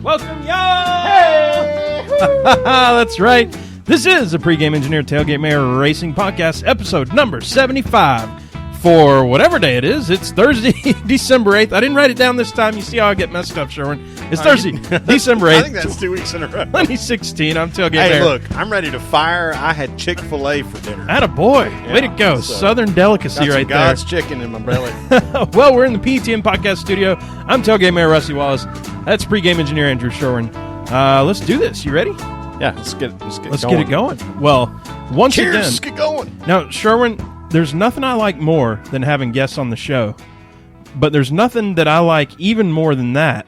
Welcome, y'all! Hey! That's right. This is the Pregame Engineer Tailgate Mayor Racing Podcast, episode number 75. For whatever day it is, it's Thursday, December 8th. I didn't write it down this time. You see how I get messed up, Sherwin. It's Thursday, December 8th. I think that's 2 weeks in a row. 2016. I'm Tailgate Mayor. Hey, look, I'm ready to fire. I had Chick-fil-A for dinner. Attaboy. Yeah, Way to go. so Southern delicacy got right there. God's chicken in my belly. Well, we're in the PETM podcast studio. I'm Tailgate Mayor Rusty Wallace. That's Pregame Engineer Andrew Sherwin. Let's do this. You ready? Yeah, let's get it going. Well, once Cheers, again, let's get going. Now, Sherwin, there's nothing I like more than having guests on the show, but there's nothing that I like even more than that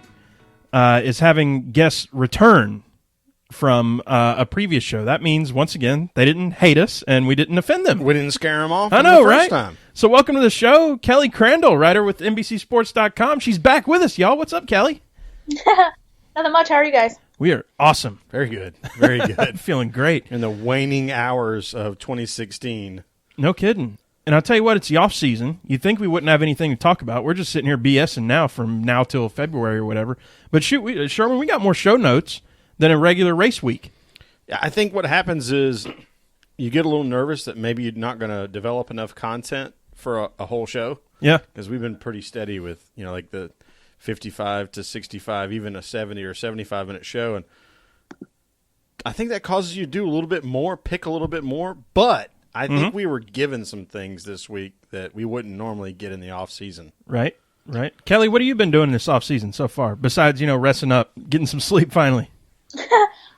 is having guests return from a previous show. That means, once again, they didn't hate us and we didn't offend them. We didn't scare them off. I know, the first right? Time. So welcome to the show, Kelly Crandall, writer with NBCSports.com. She's back with us, y'all. What's up, Kelly? Nothing much. How are you guys? We are awesome. Very good. Very good. Feeling great. In the waning hours of 2016. No kidding. And I'll tell you what, it's the off season. You'd think we wouldn't have anything to talk about. We're just sitting here BSing now from now till February or whatever. But shoot, Sherman, we got more show notes than a regular race week. Yeah, I think what happens is you get a little nervous that maybe you're not going to develop enough content for a whole show. Yeah. Because we've been pretty steady with, like the 55 to 65, even a 70 or 75-minute show. And I think that causes you to do a little bit more, pick a little bit more. But I think we were given some things this week that we wouldn't normally get in the off season. Right. Kelly, what have you been doing this off season so far? Besides, resting up, getting some sleep finally.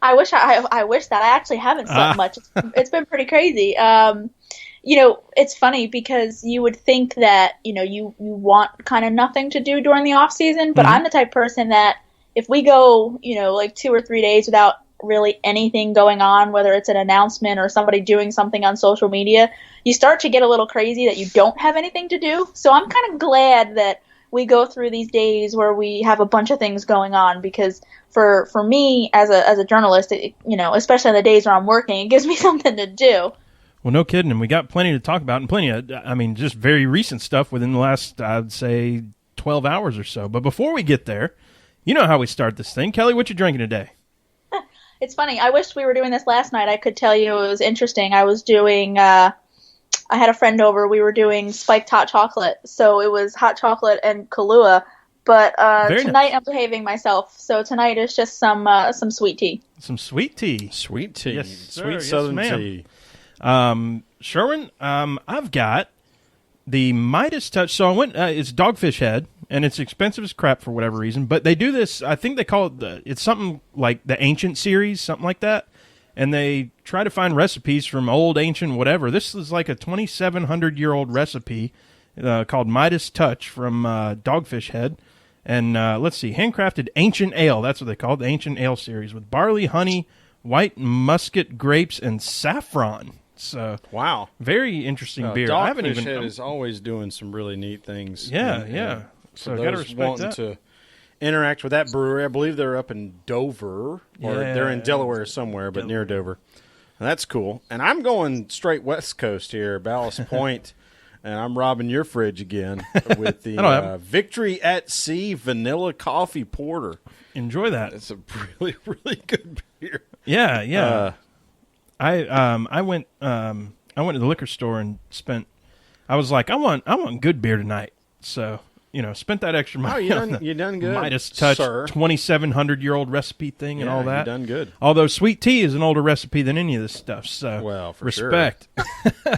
I wish that I actually haven't slept much. It's been pretty crazy. It's funny because you would think that, you want kind of nothing to do during the off season, but I'm the type of person that if we go, like 2 or 3 days without really anything going on, whether it's an announcement or somebody doing something on social media, you start to get a little crazy that you don't have anything to do. So I'm kind of glad that we go through these days where we have a bunch of things going on, because for me as a journalist, especially on the days where I'm working, it gives me something to do. Well, no kidding. And we got plenty to talk about and plenty of, just very recent stuff within the last, I'd say, 12 hours or so. But before we get there, you know how we start this thing. Kelly, what you drinking today? It's funny. I wished we were doing this last night. I could tell you it was interesting. I was doing, I had a friend over. We were doing spiked hot chocolate. So it was hot chocolate and Kahlua. But tonight nice. I'm behaving myself. So tonight is just some sweet tea. Some sweet tea. Sweet tea. Yes, sir. Sweet Southern tea. Sherwin, I've got the Midas Touch. So I went, it's Dogfish Head, and it's expensive as crap for whatever reason. But they do this, I think they call it, it's something like the Ancient series, something like that. And they try to find recipes from old, ancient, whatever. This is like a 2,700-year-old recipe called Midas Touch from Dogfish Head. And let's see, handcrafted ancient ale. That's what they call it, the Ancient Ale series, with barley, honey, white muscat grapes, and saffron. So wow, very interesting beer. Dogfish Head is always doing some really neat things. Yeah. So I gotta respect wanting that. To interact with that brewery, I believe they're up in Dover, or they're in Delaware somewhere, but near Dover. And that's cool. And I'm going straight West Coast here, Ballast Point, and I'm robbing your fridge again with the Victory at Sea Vanilla Coffee Porter. Enjoy that. It's a really, really good beer. Yeah. I went to the liquor store and spent. I was like, I want good beer tonight. So spent that extra money. You done good. Midas Touch, sir. 2,700-year-old recipe thing and all that. You done good. Although sweet tea is an older recipe than any of this stuff. So well, for respect. Sure.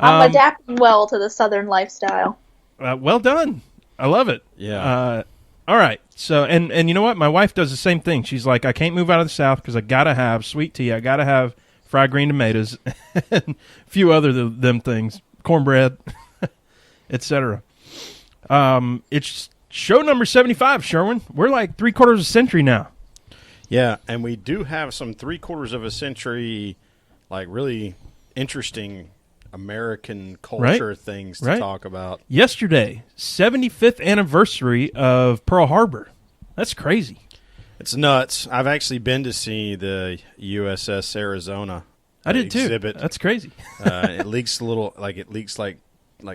I'm adapting well to the Southern lifestyle. Well done. I love it. Yeah. All right. So, and you know what? My wife does the same thing. She's like, I can't move out of the South because I got to have sweet tea. I got to have fried green tomatoes and a few other them things, cornbread, etc. It's show number 75, Sherwin. We're like 3/4 of a century now. Yeah, and we do have some 3/4 of a century, like really interesting American culture things to talk about. Yesterday, 75th anniversary of Pearl Harbor. That's crazy. It's nuts. I've actually been to see the USS Arizona. I did exhibit. Too. That's crazy. It leaks like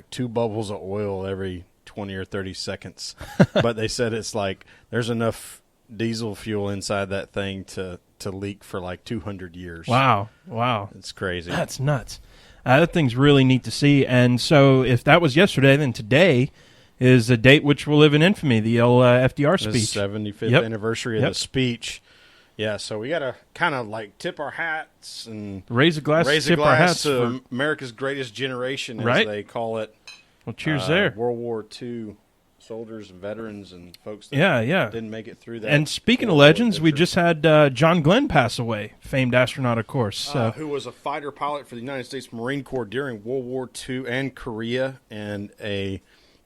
2 bubbles of oil every 20 or 30 seconds. But they said it's like there's enough diesel fuel inside that thing to leak for like 200 years. Wow. It's crazy. That's nuts. That thing's really neat to see. And so if that was yesterday, then today is a date which will live in infamy, the old FDR speech. The 75th anniversary of the speech. Yeah, so we got to kind of like tip our hats and raise a glass our hats to America's greatest generation, as they call it. Well, cheers there. World War II soldiers and veterans and folks that didn't make it through that. And speaking of legends, we just had John Glenn pass away, famed astronaut, of course. Who was a fighter pilot for the United States Marine Corps during World War II and Korea, and a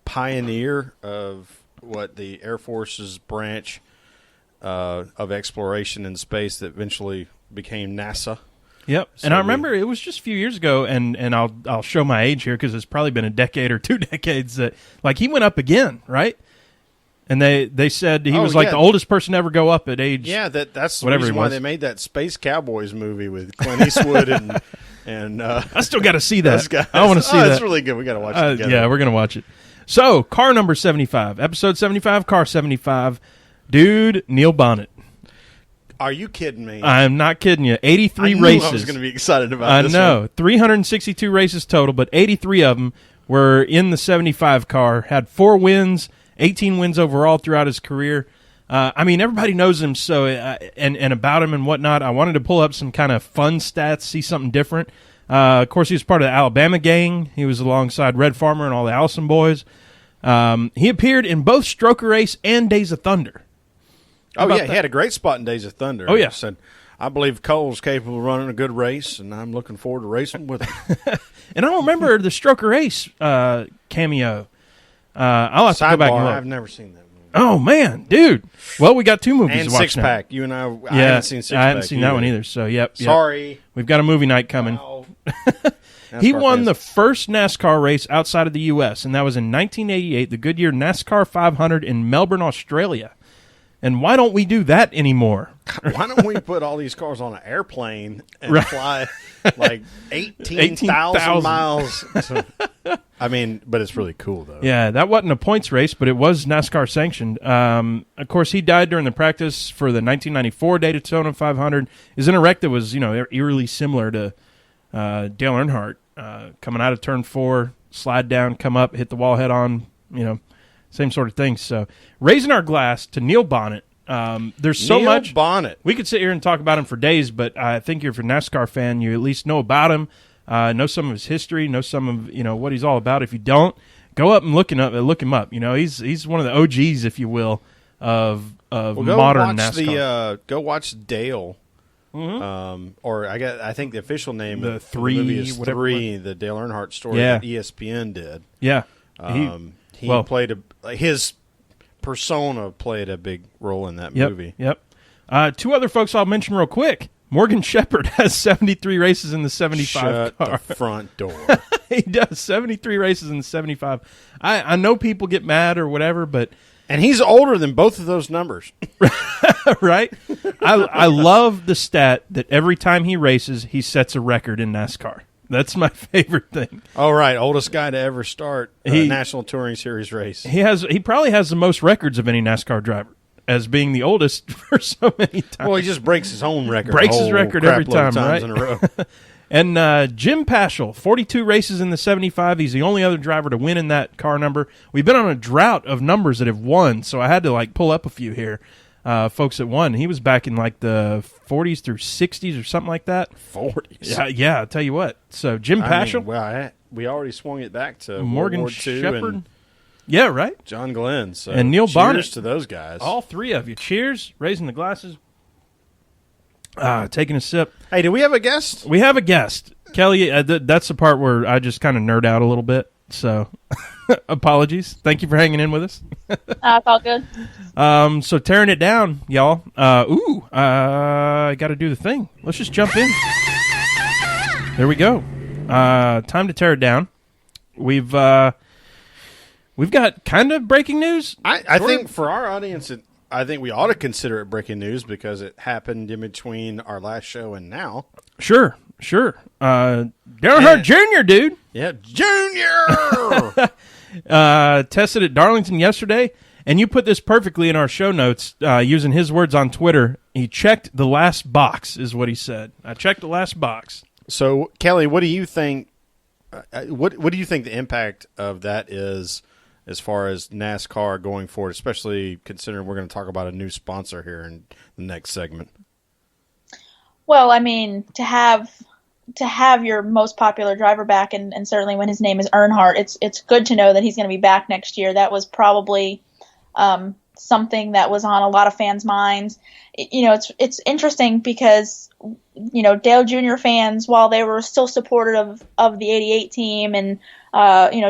pioneer of what the Air Force's branch of exploration in space that eventually became NASA. Yep, so and I remember it was just a few years ago, and I'll show my age here because it's probably been a decade or 2 decades that like he went up again, right? And they said he was like the oldest person to ever go up at age. Yeah, that's the reason why they made that Space Cowboys movie with Clint Eastwood and I still got to see that. I want to see that. It's really good. We got to watch it together. Yeah, we're gonna watch it. So car number 75, episode 75, car 75, dude, Neil Bonnet. Are you kidding me? I'm not kidding you. 83 races. I was going to be excited about this. I know. 362 races total, but 83 of them were in the 75 car. Had 4 wins, 18 wins overall throughout his career. I mean, everybody knows him and about him and whatnot. I wanted to pull up some kind of fun stats, see something different. Of course, he was part of the Alabama gang. He was alongside Red Farmer and all the Allison boys. He appeared in both Stroker Race and Days of Thunder. Oh, yeah, he had a great spot in Days of Thunder. Oh, yeah. He said, I believe Cole's capable of running a good race, and I'm looking forward to racing with him. And I don't remember the Stroker Race cameo. I'll have to go back and look. I've never seen that movie. Oh, man, dude. Well, we got 2 movies and to watch Six Pack. You and I haven't seen Six Pack. I haven't seen that one either, so yep. Sorry. We've got a movie night coming. Wow. He won the first NASCAR race outside of the U.S., and that was in 1988, the Goodyear NASCAR 500 in Melbourne, Australia. And why don't we do that anymore? Why don't we put all these cars on an airplane and fly like 18,000 miles? I mean, but it's really cool, though. Yeah, that wasn't a points race, but it was NASCAR sanctioned. Of course, he died during the practice for the 1994 Daytona 500. Is in a wreck that was, eerily similar to Dale Earnhardt coming out of turn 4, slide down, come up, hit the wall head on, same sort of thing. So, raising our glass to Neil Bonnet. There's so much. Neil Bonnet. We could sit here and talk about him for days, but I think if you're a NASCAR fan, you at least know about him, know some of his history, know some of what he's all about. If you don't, go up and look him up. He's one of the OGs, if you will, of modern NASCAR. Go watch Dale. Mm-hmm. Or I think the official name the of the movie is whatever. 3, the Dale Earnhardt story that ESPN did. Yeah. He played his persona played a big role in that movie. Yep. 2 other folks I'll mention real quick. Morgan Shepherd has 73 races in the 75 car. The front door. He does 73 races in the 75. I know people get mad or whatever, but and he's older than both of those numbers. Right? I love the stat that every time he races, he sets a record in NASCAR. That's my favorite thing. All right, oldest guy to ever start a National Touring Series race. He probably has the most records of any NASCAR driver, as being the oldest for so many times. Well, he just breaks his own record. Breaks his record every time, right? In a row. And Jim Paschal, 42 races in the 75. He's the only other driver to win in that car number. We've been on a drought of numbers that have won, so I had to pull up a few here. Folks that won. He was back in the 40s through 60s or something like that. 40s. Yeah, I'll tell you what. So Jim Paschal. We already swung it back to Morgan World War II Shepherd. Yeah, right. John Glenn. So and Neil Bonnet. Cheers to those guys. All 3 of you. Cheers. Raising the glasses. Taking a sip. Hey, do we have a guest? We have a guest. Kelly, that's the part where I just kind of nerd out a little bit. So, apologies. Thank you for hanging in with us. It's all good. So tearing it down, y'all. I got to do the thing. Let's just jump in. There we go. Time to tear it down. We've got kind of breaking news. I think for our audience, I think we ought to consider it breaking news because it happened in between our last show and now. Sure. Darren Hart Jr., dude. Yeah, Junior! Tested at Darlington yesterday, And you put this perfectly in our show notes using his words on Twitter. He checked the last box, is what he said. I checked the last box. So, Kelly, what do you think? What do you think the impact of that is as far as NASCAR going forward, especially considering we're going to talk about a new sponsor here in the next segment? Well, I mean, to have your most popular driver back, and certainly when his name is Earnhardt, it's good to know that he's going to be back next year. That was probably something that was on a lot of fans' minds. It's interesting because Dale Jr. fans, while they were still supportive of the '88 team, and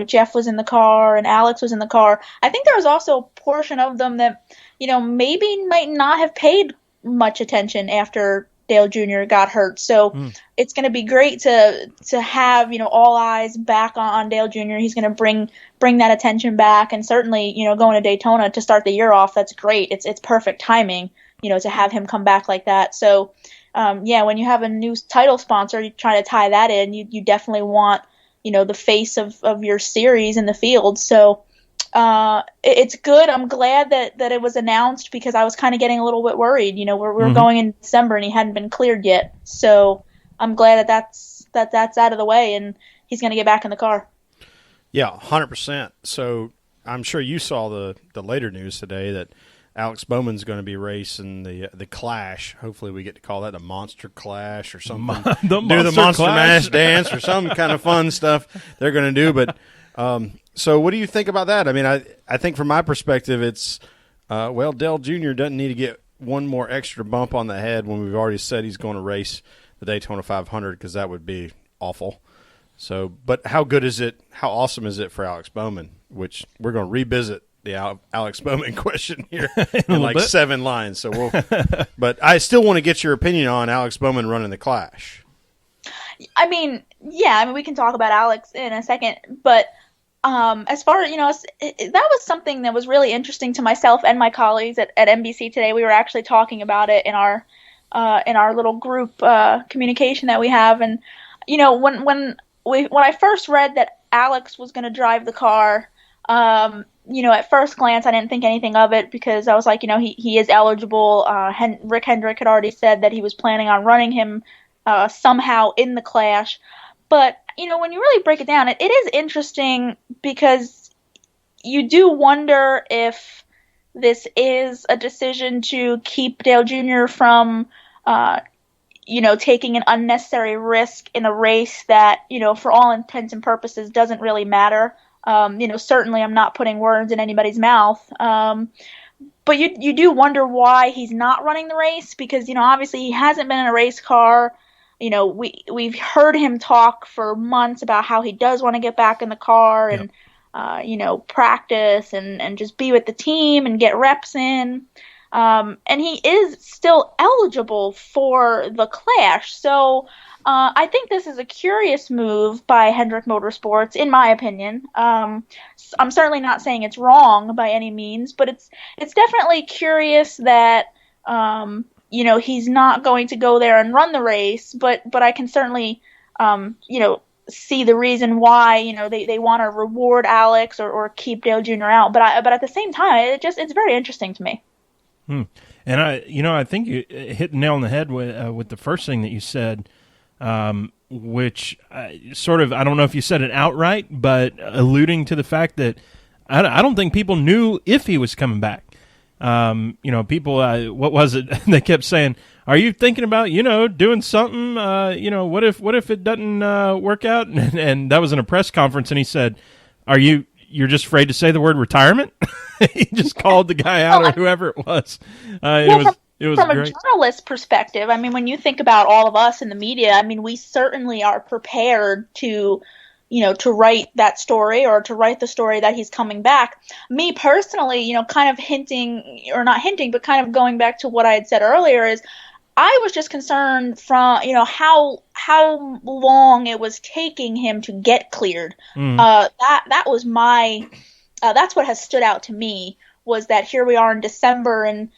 Jeff was in the car and Alex was in the car, I think there was also a portion of them that maybe might not have paid much attention after Dale Jr. got hurt. So it's going to be great to have all eyes back on Dale Jr. He's going to bring that attention back, and certainly going to Daytona to start the year off, that's great. It's perfect timing to have him come back like that. So when you have a new title sponsor, you try to tie that in. You definitely want the face of your series in the field. So it's good. I'm glad that it was announced, because I was kind of getting a little bit worried. We're going in December and he hadn't been cleared yet. So I'm glad that's out of the way and he's going to get back in the car. Yeah, 100%. So I'm sure you saw the later news today that Alex Bowman's going to be racing the Clash. Hopefully we get to call that a Monster Clash or something. the Monster Mash dance or some kind of fun stuff they're going to do. But so what do you think about that? I mean, I think from my perspective, it's, Dale Jr. doesn't need to get one more extra bump on the head when we've already said he's going to race the Daytona 500, because that would be awful. So, but how good is it? How awesome is it for Alex Bowman? Which we're going to revisit the Alex Bowman question here in like 7 lines. So but I still want to get your opinion on Alex Bowman running the Clash. I mean, we can talk about Alex in a second, but as far as, that was something that was really interesting to myself and my colleagues at NBC today. We were actually talking about it in our little group communication that we have. And, when I first read that Alex was going to drive the car, at first glance, I didn't think anything of it, because I was like, he is eligible. Rick Hendrick had already said that he was planning on running him somehow in the Clash. But, when you really break it down, it is interesting, because you do wonder if this is a decision to keep Dale Jr. from, taking an unnecessary risk in a race that, for all intents and purposes doesn't really matter. Certainly I'm not putting words in anybody's mouth. But you do wonder why he's not running the race, because, obviously he hasn't been in a race car. We've heard him talk for months about how he does want to get back in the car and, practice and just be with the team and get reps in. And he is still eligible for the Clash. So I think this is a curious move by Hendrick Motorsports, in my opinion. I'm certainly not saying it's wrong by any means, but it's definitely curious that he's not going to go there and run the race. But I can certainly see the reason why they want to reward Alex or keep Dale Jr. out. But at the same time, it's very interesting to me. And I think you hit the nail on the head with the first thing that you said. Which sort of, I don't know if you said it outright, but alluding to the fact that I don't think people knew if he was coming back. People, what was it? They kept saying, "Are you thinking about, doing something? What if it doesn't work out?" And that was in a press conference, and he said, "You're just afraid to say the word retirement?" He just called the guy out, or whoever it was. It was from great. A journalist perspective, I mean, when you think about all of us in the media, I mean, we certainly are prepared to write that story or to write the story that he's coming back. Me personally, kind of hinting, or not hinting, but kind of going back to what I had said earlier, is I was just concerned from, how long it was taking him to get cleared. That was that's what has stood out to me, was that here we are in December, and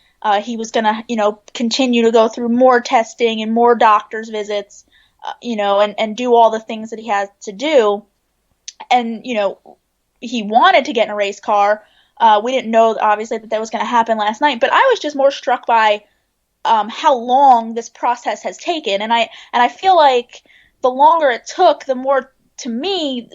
he was going to, continue to go through more testing and more doctor's visits, and do all the things that he has to do. And, he wanted to get in a race car. We didn't know, obviously, that was going to happen last night. But I was just more struck by how long this process has taken. And I feel like the longer it took, the more, to me,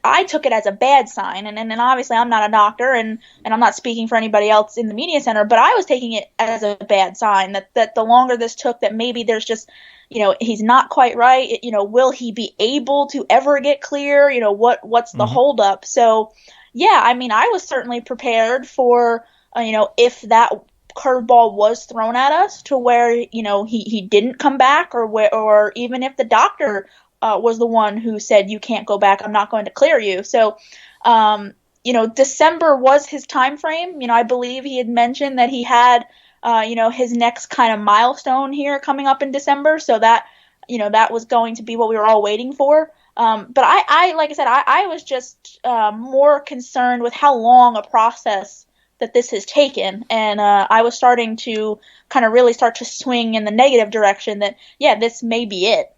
I took it as a bad sign. And obviously I'm not a doctor, and I'm not speaking for anybody else in the media center, but I was taking it as a bad sign that the longer this took, that maybe there's just, he's not quite right. Will he be able to ever get clear? What's the holdup? So, yeah, I mean, I was certainly prepared for, if that curveball was thrown at us to where, he didn't come back, or even if the doctor was the one who said, you can't go back, I'm not going to clear you. So, December was his time frame. I believe he had mentioned that he had, his next kind of milestone here coming up in December. So that, that was going to be what we were all waiting for. But I like I said, I was just more concerned with how long a process that this has taken. And I was starting to kind of really start to swing in the negative direction that, yeah, this may be it.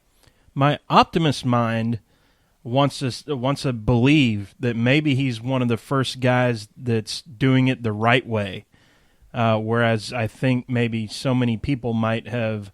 My optimist mind wants to believe that maybe he's one of the first guys that's doing it the right way, whereas I think maybe so many people might have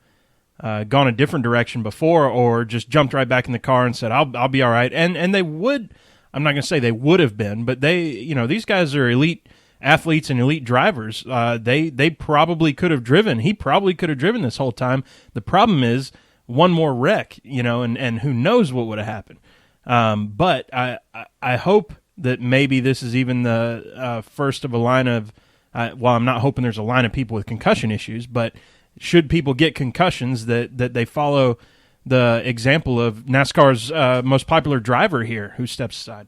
gone a different direction before, or just jumped right back in the car and said, "I'll be all right." And they would. I'm not going to say they would have been, but these guys are elite athletes and elite drivers. They probably could have driven. He probably could have driven this whole time. The problem is, one more wreck, and who knows what would have happened. But I hope that maybe this is even the first of a line of, well, I'm not hoping there's a line of people with concussion issues, but should people get concussions, that they follow the example of NASCAR's most popular driver here, who steps aside.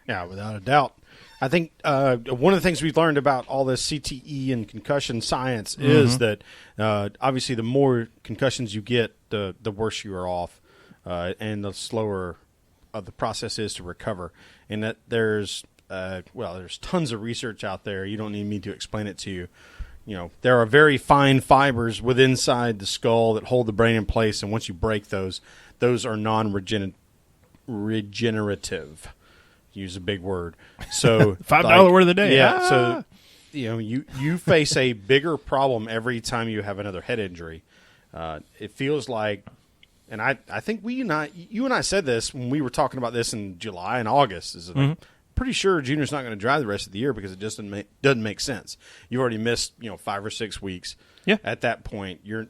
Yeah, without a doubt. I think one of the things we've learned about all this CTE and concussion science is that obviously the more concussions you get, the worse you are off, and the slower the process is to recover. And that there's tons of research out there. You don't need me to explain it to you. There are very fine fibers within inside the skull that hold the brain in place, and once you break those are non-regenerative. Use a big word. So $5 word of the day. Yeah. So you face a bigger problem every time you have another head injury. It feels like, and I think you and I said this when we were talking about this in July and August. Is like, pretty sure Junior's not going to drive the rest of the year because it just doesn't make sense. You've already missed 5 or 6 weeks. Yeah. At that point, you're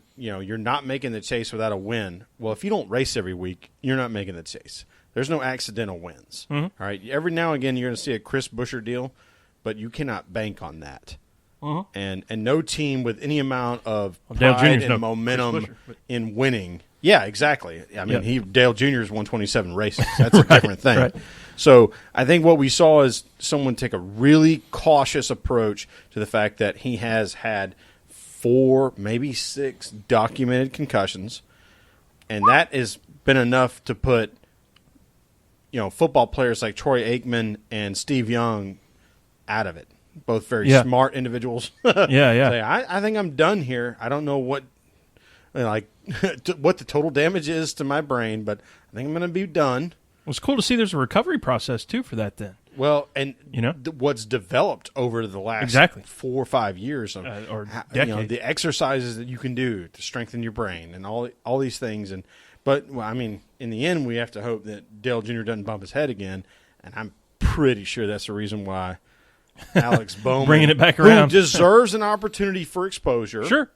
not making the chase without a win. Well, if you don't race every week, you're not making the chase. There's no accidental wins. All right. Every now and again, you're going to see a Chris Buescher deal, but you cannot bank on that. And no team with any amount of pride and momentum in winning. Yeah, exactly. I mean, Dale Jr.'s won 27 races. That's a different thing. Right. So I think what we saw is someone take a really cautious approach to the fact that he has had 4, maybe 6 documented concussions, and that has been enough to put football players like Troy Aikman and Steve Young out of it. Both very smart individuals. Say, I think I'm done here. I don't know what the total damage is to my brain, but I think I'm going to be done. Well, it's cool to see there's a recovery process too for that then. Well, and what's developed over the last 4 or 5 years or decade. The exercises that you can do to strengthen your brain and all these things. But I mean, in the end, we have to hope that Dale Jr. doesn't bump his head again, and I'm pretty sure that's the reason why Alex Bowman, bringing it back around, who deserves an opportunity for exposure, sure,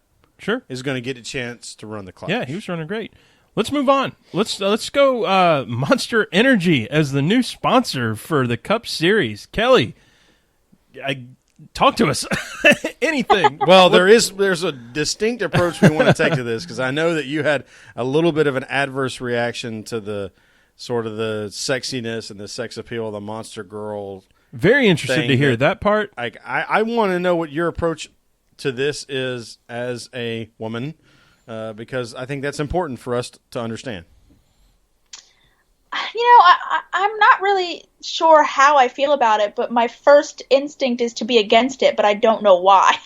is going to get a chance to run the class. Yeah, he was running great. Let's move on. Let's go Monster Energy as the new sponsor for the Cup Series. Kelly, talk to us. Anything. Well, there's a distinct approach we want to take to this, because I know that you had a little bit of an adverse reaction to the sort of the sexiness and the sex appeal of the Monster Girl. Very interested to hear that part. I want to know what your approach to this is as a woman, because I think that's important for us to understand. I'm not really sure how I feel about it, but my first instinct is to be against it, but I don't know why.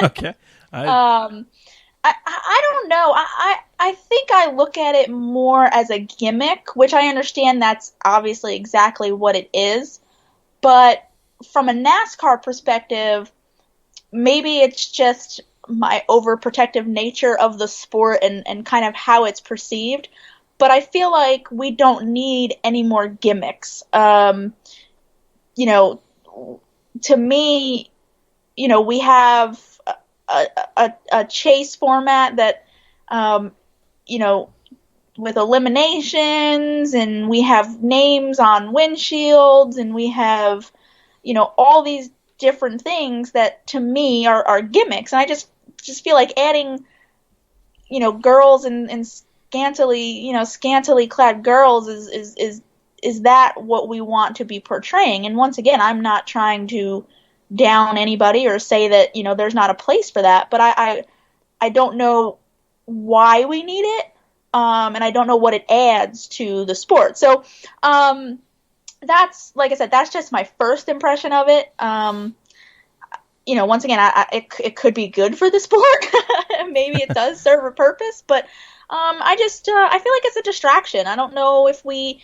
Okay. I don't know. I think I look at it more as a gimmick, which I understand that's obviously exactly what it is. But from a NASCAR perspective, maybe it's just my overprotective nature of the sport and kind of how it's perceived. But I feel like we don't need any more gimmicks. You know, to me, you know, we have a chase format that, you know, with eliminations, and we have names on windshields, and we have, you know, all these different things that to me are gimmicks. And I just feel like adding, you know, girls and scantily clad girls is that what we want to be portraying? And once again, I'm not trying to down anybody or say that, you know, there's not a place for that, but I don't know why we need it. And I don't know what it adds to the sport. So, that's, like I said, that's just my first impression of it. You know, once again, it could be good for the sport. Maybe it does serve a purpose, but I feel like it's a distraction. I don't know if we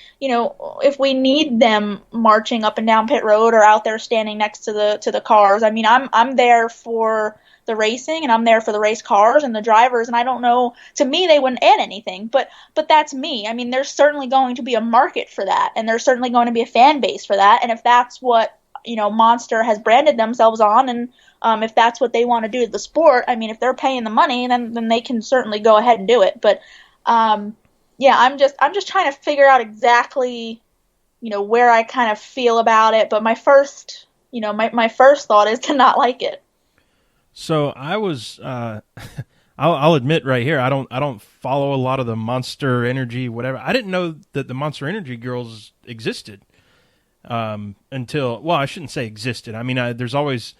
need them marching up and down pit road or out there standing next to the cars. I mean, I'm there for the racing, and I'm there for the race cars and the drivers, and I don't know, to me they wouldn't add anything, but that's me. I mean, there's certainly going to be a market for that, and there's certainly going to be a fan base for that, and if that's what, you know, Monster has branded themselves on, and if that's what they want to do to the sport, I mean, if they're paying the money, then they can certainly go ahead and do it. But yeah, I'm just trying to figure out exactly, you know, where I kind of feel about it. But my first thought is to not like it. So I was, I'll admit right here, I don't follow a lot of the Monster Energy whatever. I didn't know that the Monster Energy girls existed until, well, I shouldn't say existed. I mean, there's always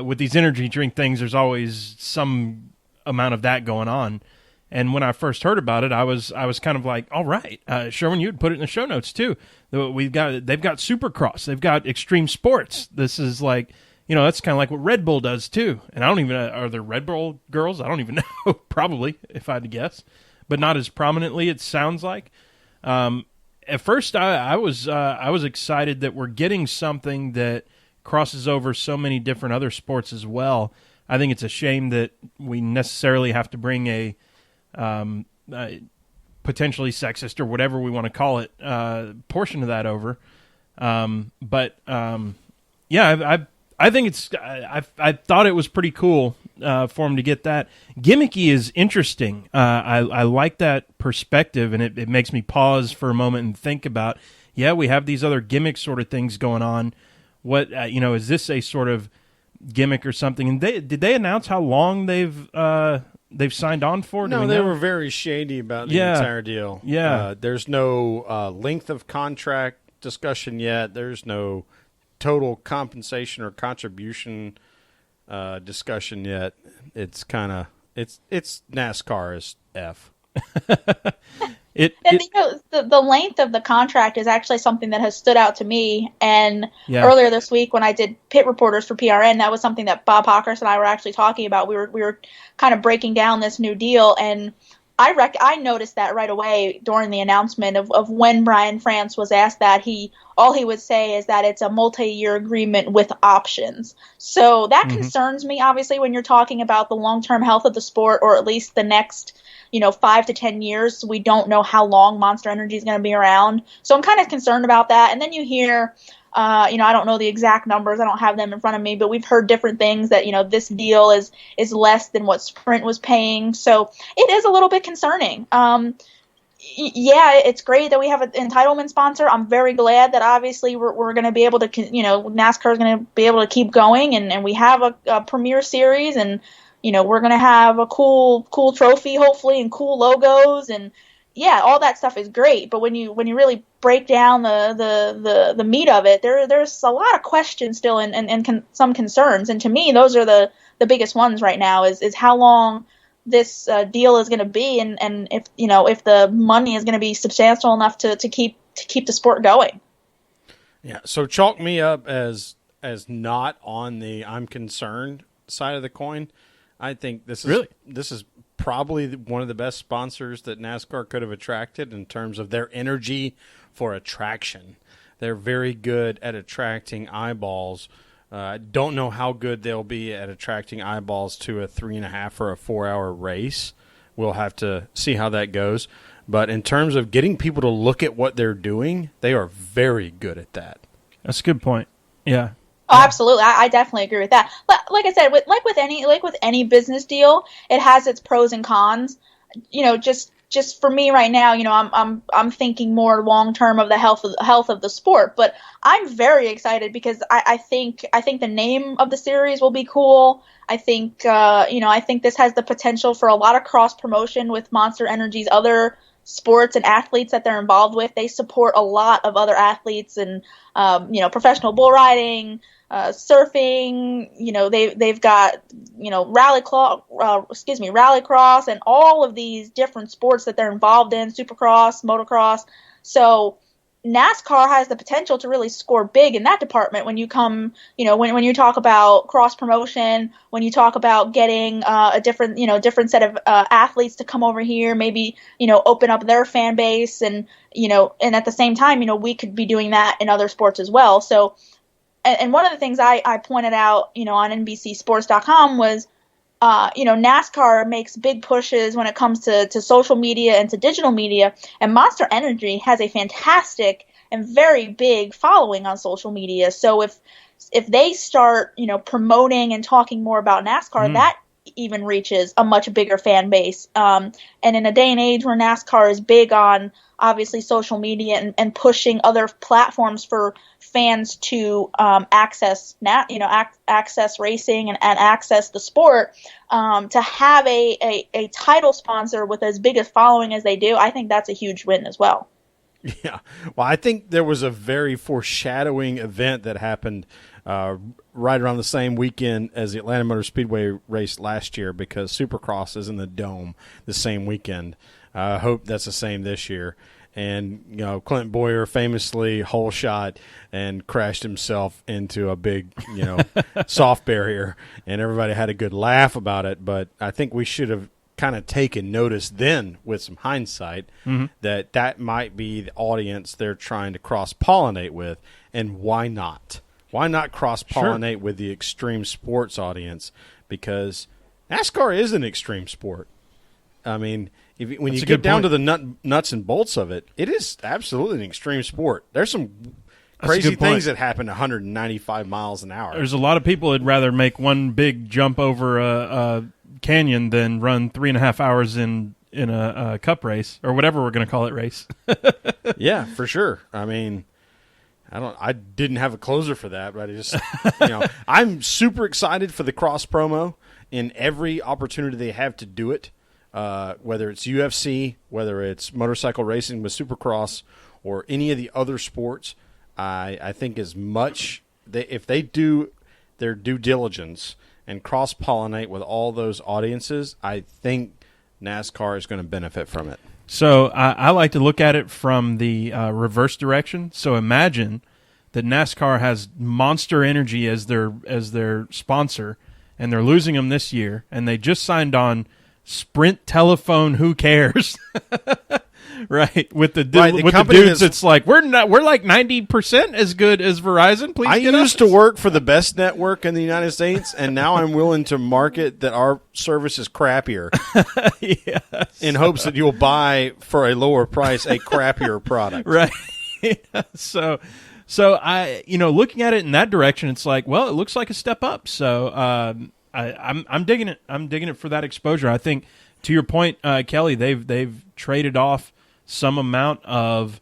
with these energy drink things, there's always some amount of that going on. And when I first heard about it, I was kind of like, all right, Sherwin, you would put it in the show notes too. They've got Supercross, they've got Extreme Sports. This is like, you know, that's kind of like what Red Bull does too. And I don't even are there Red Bull girls? I don't even know. Probably, if I had to guess, but not as prominently. It sounds like. At first, I was excited that we're getting something that crosses over so many different other sports as well. I think it's a shame that we necessarily have to bring a potentially sexist or whatever we want to call it portion of that over. Yeah, I think it's. I thought it was pretty cool for him to get that. Gimmicky is interesting. I like that perspective, and it makes me pause for a moment and think about. Yeah, we have these other gimmick sort of things going on. What is this a sort of gimmick or something? And did they announce how long they've signed on for? No, they were very shady about the entire deal. Yeah, there's no length of contract discussion yet. There's no total compensation or contribution discussion yet. It's kind of it's NASCAR is F. The length of the contract is actually something that has stood out to me. And earlier this week when I did pit reporters for PRN, that was something that Bob Hawkers and I were actually talking about. We were kind of breaking down this new deal, and I noticed that right away during the announcement of when Brian France was asked that, all he would say is that it's a multi-year agreement with options. So that concerns me, obviously, when you're talking about the long-term health of the sport, or at least the next 5 to 10 years. We don't know how long Monster Energy is going to be around. So I'm kind of concerned about that. And then you hear, I don't know the exact numbers. I don't have them in front of me, but we've heard different things that, this deal is less than what Sprint was paying. So it is a little bit concerning. Yeah, it's great that we have an entitlement sponsor. I'm very glad that obviously we're going to be able to, NASCAR is going to be able to keep going, and we have a premier series, and we're going to have a cool trophy, hopefully, and cool logos, and yeah, all that stuff is great. But when you really break down the meat of it, there's a lot of questions still, and some concerns. And to me, those are the biggest ones right now. Is how long this deal is going to be, and if the money is going to be substantial enough to keep the sport going. Yeah. So chalk me up as not on the I'm concerned side of the coin. I think this is probably one of the best sponsors that NASCAR could have attracted in terms of their energy for attraction. They're very good at attracting eyeballs. Don't know how good they'll be at attracting eyeballs to a 3.5 or a 4 hour race. We'll have to see how that goes. But in terms of getting people to look at what they're doing, they are very good at that. That's a good point. Yeah. Oh, absolutely. I definitely agree with that. Like I said, with any business deal, it has its pros and cons. Just for me right now, I'm thinking more long term of the health of the sport. But I'm very excited because I think the name of the series will be cool. I think this has the potential for a lot of cross promotion with Monster Energy's other sports and athletes that they're involved with. They support a lot of other athletes and professional bull riding, surfing. They've got rallycross and all of these different sports that they're involved in, supercross, motocross. So NASCAR has the potential to really score big in that department when you come, when you talk about cross promotion, when you talk about getting a different set of athletes to come over here, maybe, open up their fan base and at the same time, we could be doing that in other sports as well. So, and one of the things I pointed out, on NBCsports.com was, NASCAR makes big pushes when it comes to social media and to digital media, and Monster Energy has a fantastic and very big following on social media. So if they start, promoting and talking more about NASCAR, that even reaches a much bigger fan base. And in a day and age where NASCAR is big on obviously social media and pushing other platforms for fans to access racing and access the sport, to have a title sponsor with as big a following as they do, I think that's a huge win as well. Yeah. Well, I think there was a very foreshadowing event that happened right around the same weekend as the Atlanta Motor Speedway race last year, because Supercross is in the Dome the same weekend. I hope that's the same this year. And, Clint Boyer famously hole shot and crashed himself into a big, soft barrier, and everybody had a good laugh about it. But I think we should have kind of taken notice then, with some hindsight, that might be the audience they're trying to cross-pollinate with. And why not? Why not cross-pollinate with the extreme sports audience? Because NASCAR is an extreme sport. I mean, when you get down to the nuts and bolts of it, it is absolutely an extreme sport. There's some crazy things that happen at 195 miles an hour. There's a lot of people that'd rather make one big jump over a canyon than run 3.5 hours in a cup race, or whatever we're going to call it, race. Yeah, for sure. I mean, I didn't have a closer for that, but I just, I'm super excited for the cross promo in every opportunity they have to do it. Whether it's UFC, whether it's motorcycle racing with Supercross, or any of the other sports, I think as much if they do their due diligence and cross-pollinate with all those audiences, I think NASCAR is going to benefit from it. So I like to look at it from the reverse direction. So imagine that NASCAR has Monster Energy as their sponsor, and they're losing them this year, and they just signed on Sprint Telephone, who cares? Right, with the dudes, it's like we're like 90% as good as Verizon. Please, I used to work for the best network in the United States, and now I'm willing to market that our service is crappier, yes, in hopes that you'll buy for a lower price a crappier product. Right. So I, looking at it in that direction, it's like, well, it looks like a step up. So I'm digging it. I'm digging it for that exposure. I think, to your point, Kelly, they've traded off some amount of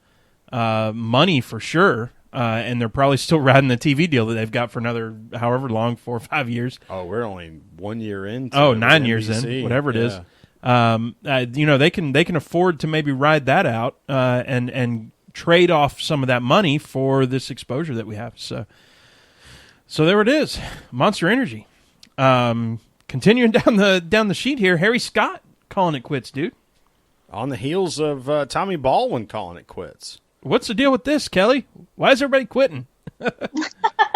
money for sure, and they're probably still riding the TV deal that they've got for another however long, 4 or 5 years. Oh, we're only 1 year in. 9 years in, whatever it is. They can afford to maybe ride that out and trade off some of that money for this exposure that we have. So there it is, Monster Energy. Continuing down the sheet here, Harry Scott calling it quits, dude. On the heels of Tommy Baldwin calling it quits. What's the deal with this, Kelly? Why is everybody quitting?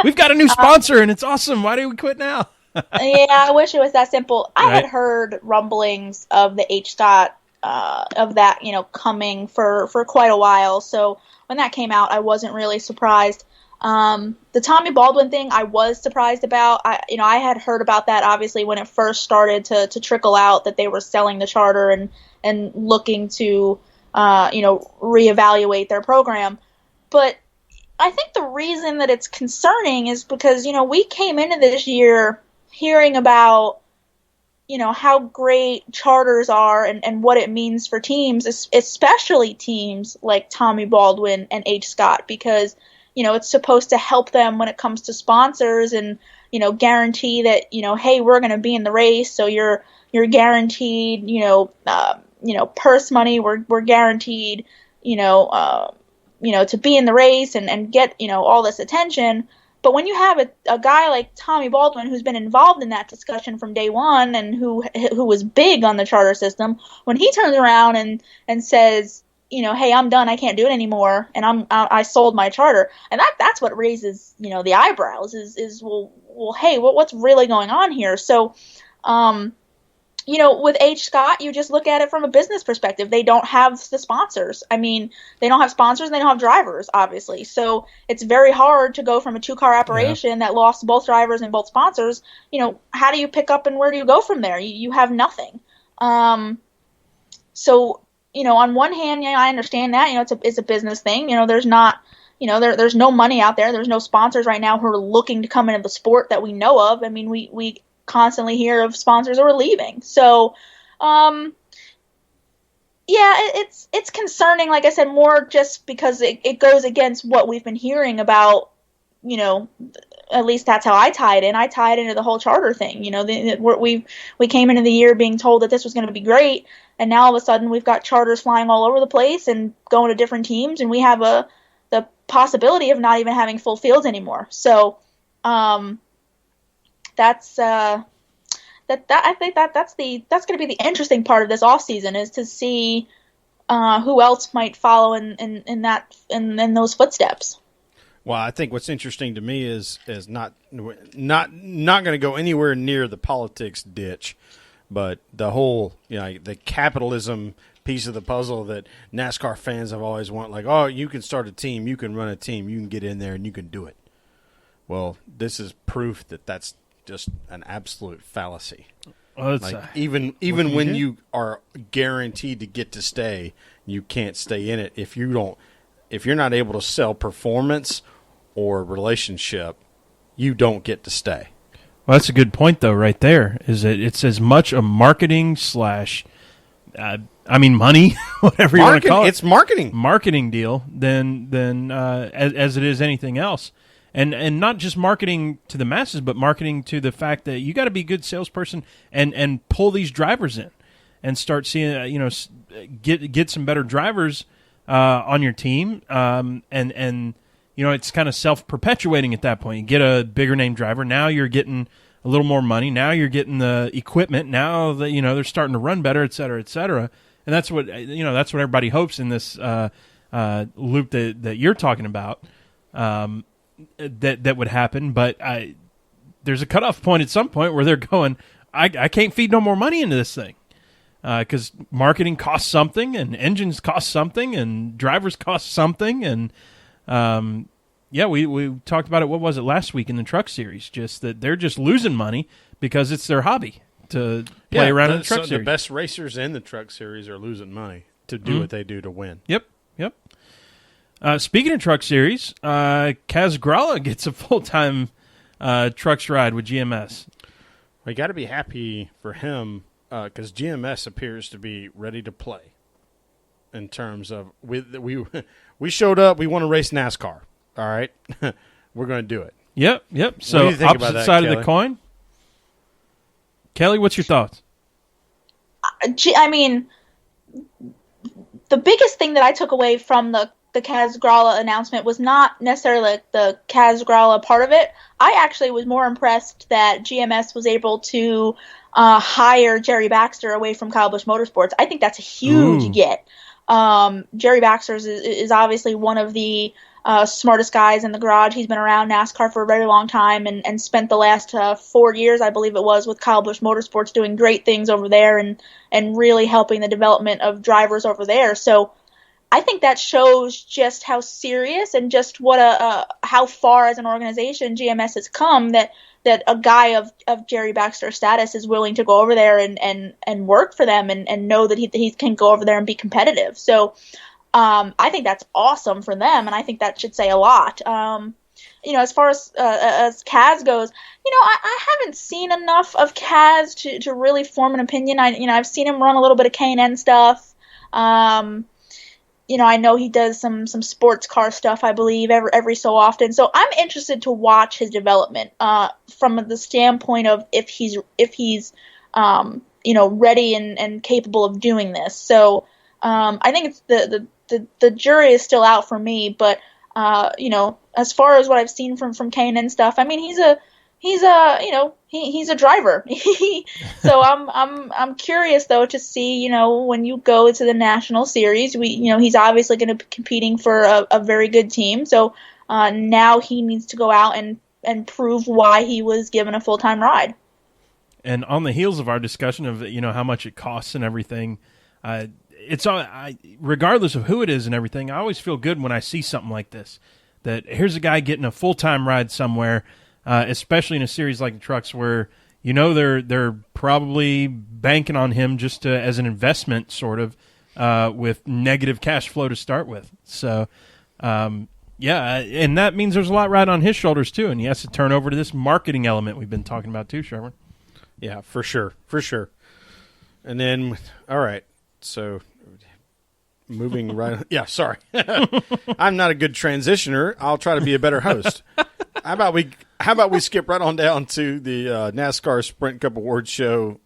We've got a new sponsor, and it's awesome. Why do we quit now? Yeah, I wish it was that simple. I had heard rumblings of the H. Scott that, coming for quite a while. So when that came out, I wasn't really surprised. The Tommy Baldwin thing, I was surprised about. I had heard about that obviously when it first started to trickle out that they were selling the charter and looking to, reevaluate their program. But I think the reason that it's concerning is because, we came into this year hearing about, how great charters are and what it means for teams, especially teams like Tommy Baldwin and H. Scott, because, it's supposed to help them when it comes to sponsors and, guarantee that, hey, we're going to be in the race. So you're guaranteed, purse money. We're guaranteed, to be in the race and get, all this attention. But when you have a guy like Tommy Baldwin who's been involved in that discussion from day one and who was big on the charter system, when he turns around and says, hey, I'm done, I can't do it anymore, and I sold my charter, and that's what raises the eyebrows is well hey, what's really going on here? So with H. Scott, you just look at it from a business perspective. They don't have the sponsors. I mean, they don't have sponsors and they don't have drivers, obviously. So it's very hard to go from a two-car operation that lost both drivers and both sponsors. How do you pick up and where do you go from there? You have nothing. So, on one hand, I understand that, it's a business thing. There's not, there's no money out there. There's no sponsors right now who are looking to come into the sport that we know of. I mean, we constantly hear of sponsors who are leaving. So, it's concerning, like I said, more just because it goes against what we've been hearing about, at least that's how I tie it in. I tie it into the whole charter thing. We came into the year being told that this was going to be great, and now all of a sudden we've got charters flying all over the place and going to different teams, and we have the possibility of not even having full fields anymore. So, that's I think that's going to be the interesting part of this off season is to see who else might follow in those footsteps. Well, I think what's interesting to me is not going to go anywhere near the politics ditch, but the whole the capitalism piece of the puzzle that NASCAR fans have always wanted. Like, oh, you can start a team, you can run a team, you can get in there and you can do it. Well, this is proof that that's just an absolute fallacy. Well, even when you are guaranteed to get to stay, you can't stay in it if you're not able to sell performance or relationship, you don't get to stay. Well, that's a good point, though, right there, is that it's as much a marketing money, whatever you want to call it. It's marketing. Marketing deal than as it is anything else. And not just marketing to the masses, but marketing to the fact that you got to be a good salesperson and pull these drivers in and start seeing, get some better drivers on your team. And it's kind of self-perpetuating at that point. You get a bigger name driver. Now you're getting a little more money. Now you're getting the equipment. Now that, they're starting to run better, et cetera, et cetera. And that's what, that's what everybody hopes in this loop that you're talking about. That would happen, but there's a cutoff point at some point where they're going, I can't feed no more money into this thing because marketing costs something, and engines cost something, and drivers cost something, and we talked about it. What was it last week in the Truck Series? Just that they're just losing money because it's their hobby to play around in the Truck Series. The best racers in the Truck Series are losing money to do what they do to win. Yep. Speaking of Truck Series, Kaz Grala gets a full-time trucks ride with GMS. We got to be happy for him because GMS appears to be ready to play. In terms of we showed up, we want to race NASCAR. All right, we're going to do it. Yep. So opposite side Kelly? Of the coin. Kelly, what's your thoughts? I mean, the biggest thing that I took away from the Kaz Grala announcement was not necessarily the Kaz Grala part of it. I actually was more impressed that GMS was able to hire Jerry Baxter away from Kyle Busch Motorsports. I think that's a huge get. Jerry Baxter is obviously one of the smartest guys in the garage. He's been around NASCAR for a very long time and spent the last 4 years, I believe it was, with Kyle Busch Motorsports doing great things over there and really helping the development of drivers over there. So I think that shows just how serious and just what how far as an organization GMS has come that a guy of Jerry Baxter's status is willing to go over there and work for them and know that he can go over there and be competitive. So I think that's awesome for them, and I think that should say a lot. As far as Kaz goes, I haven't seen enough of Kaz to really form an opinion. I've seen him run a little bit of K&N stuff. I know he does some sports car stuff, I believe, every so often. So I'm interested to watch his development from the standpoint of if he's ready and capable of doing this. So I think it's the jury is still out for me, but as far as what I've seen from K&N stuff, I mean, he's a driver. So I'm curious though to see, when you go to the national series, he's obviously going to be competing for a very good team. So now he needs to go out and prove why he was given a full-time ride. And on the heels of our discussion of how much it costs and everything, regardless of who it is and everything, I always feel good when I see something like this. That here's a guy getting a full-time ride somewhere, especially in a series like the Trucks, where they're probably banking on him just as an investment, sort of, with negative cash flow to start with. So, and that means there's a lot right on his shoulders too, and he has to turn over to this marketing element we've been talking about too, Sherwin. Yeah, for sure. And then, all right, so moving right. Yeah, sorry, I'm not a good transitioner. I'll try to be a better host. How about we skip right on down to the NASCAR Sprint Cup Awards show?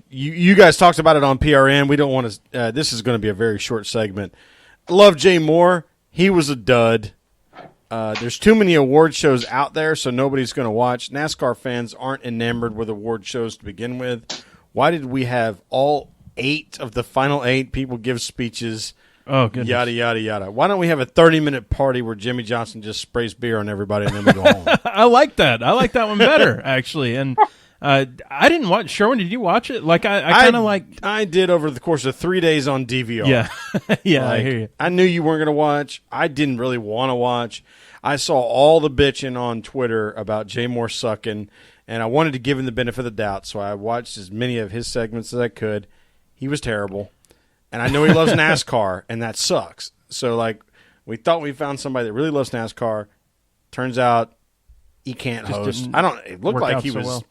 You guys talked about it on PRN. We don't want to. This is going to be a very short segment. Love Jay Moore. He was a dud. There's too many award shows out there, so nobody's going to watch. NASCAR fans aren't enamored with award shows to begin with. Why did we have all 8 of the final 8 people give speeches? Oh, goodness. Yada, yada, yada. Why don't we have a 30-minute party where Jimmy Johnson just sprays beer on everybody and then we go home? I like that. I like that one better, actually. And I didn't watch. Sherwin, did you watch it? Like I kind of like. I did over the course of 3 days on DVR. Yeah, yeah, I hear you. I knew you weren't going to watch. I didn't really want to watch. I saw all the bitching on Twitter about Jay Moore sucking, and I wanted to give him the benefit of the doubt, so I watched as many of his segments as I could. He was terrible. And I know he loves NASCAR, and that sucks. So, we thought we found somebody that really loves NASCAR. Turns out he can't host. It looked like he was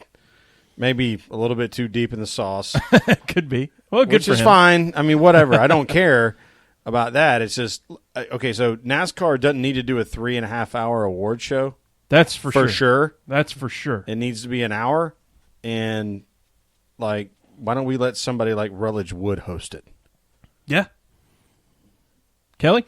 maybe a little bit too deep in the sauce. Could be. Well, good which for is him. fine. I mean, whatever. I don't care about that. It's just, okay, so NASCAR doesn't need to do a 3.5-hour award show. That's for sure. For sure. That's for sure. It needs to be an hour. And, why don't we let somebody like Rutledge Wood host it? Yeah. Kelly?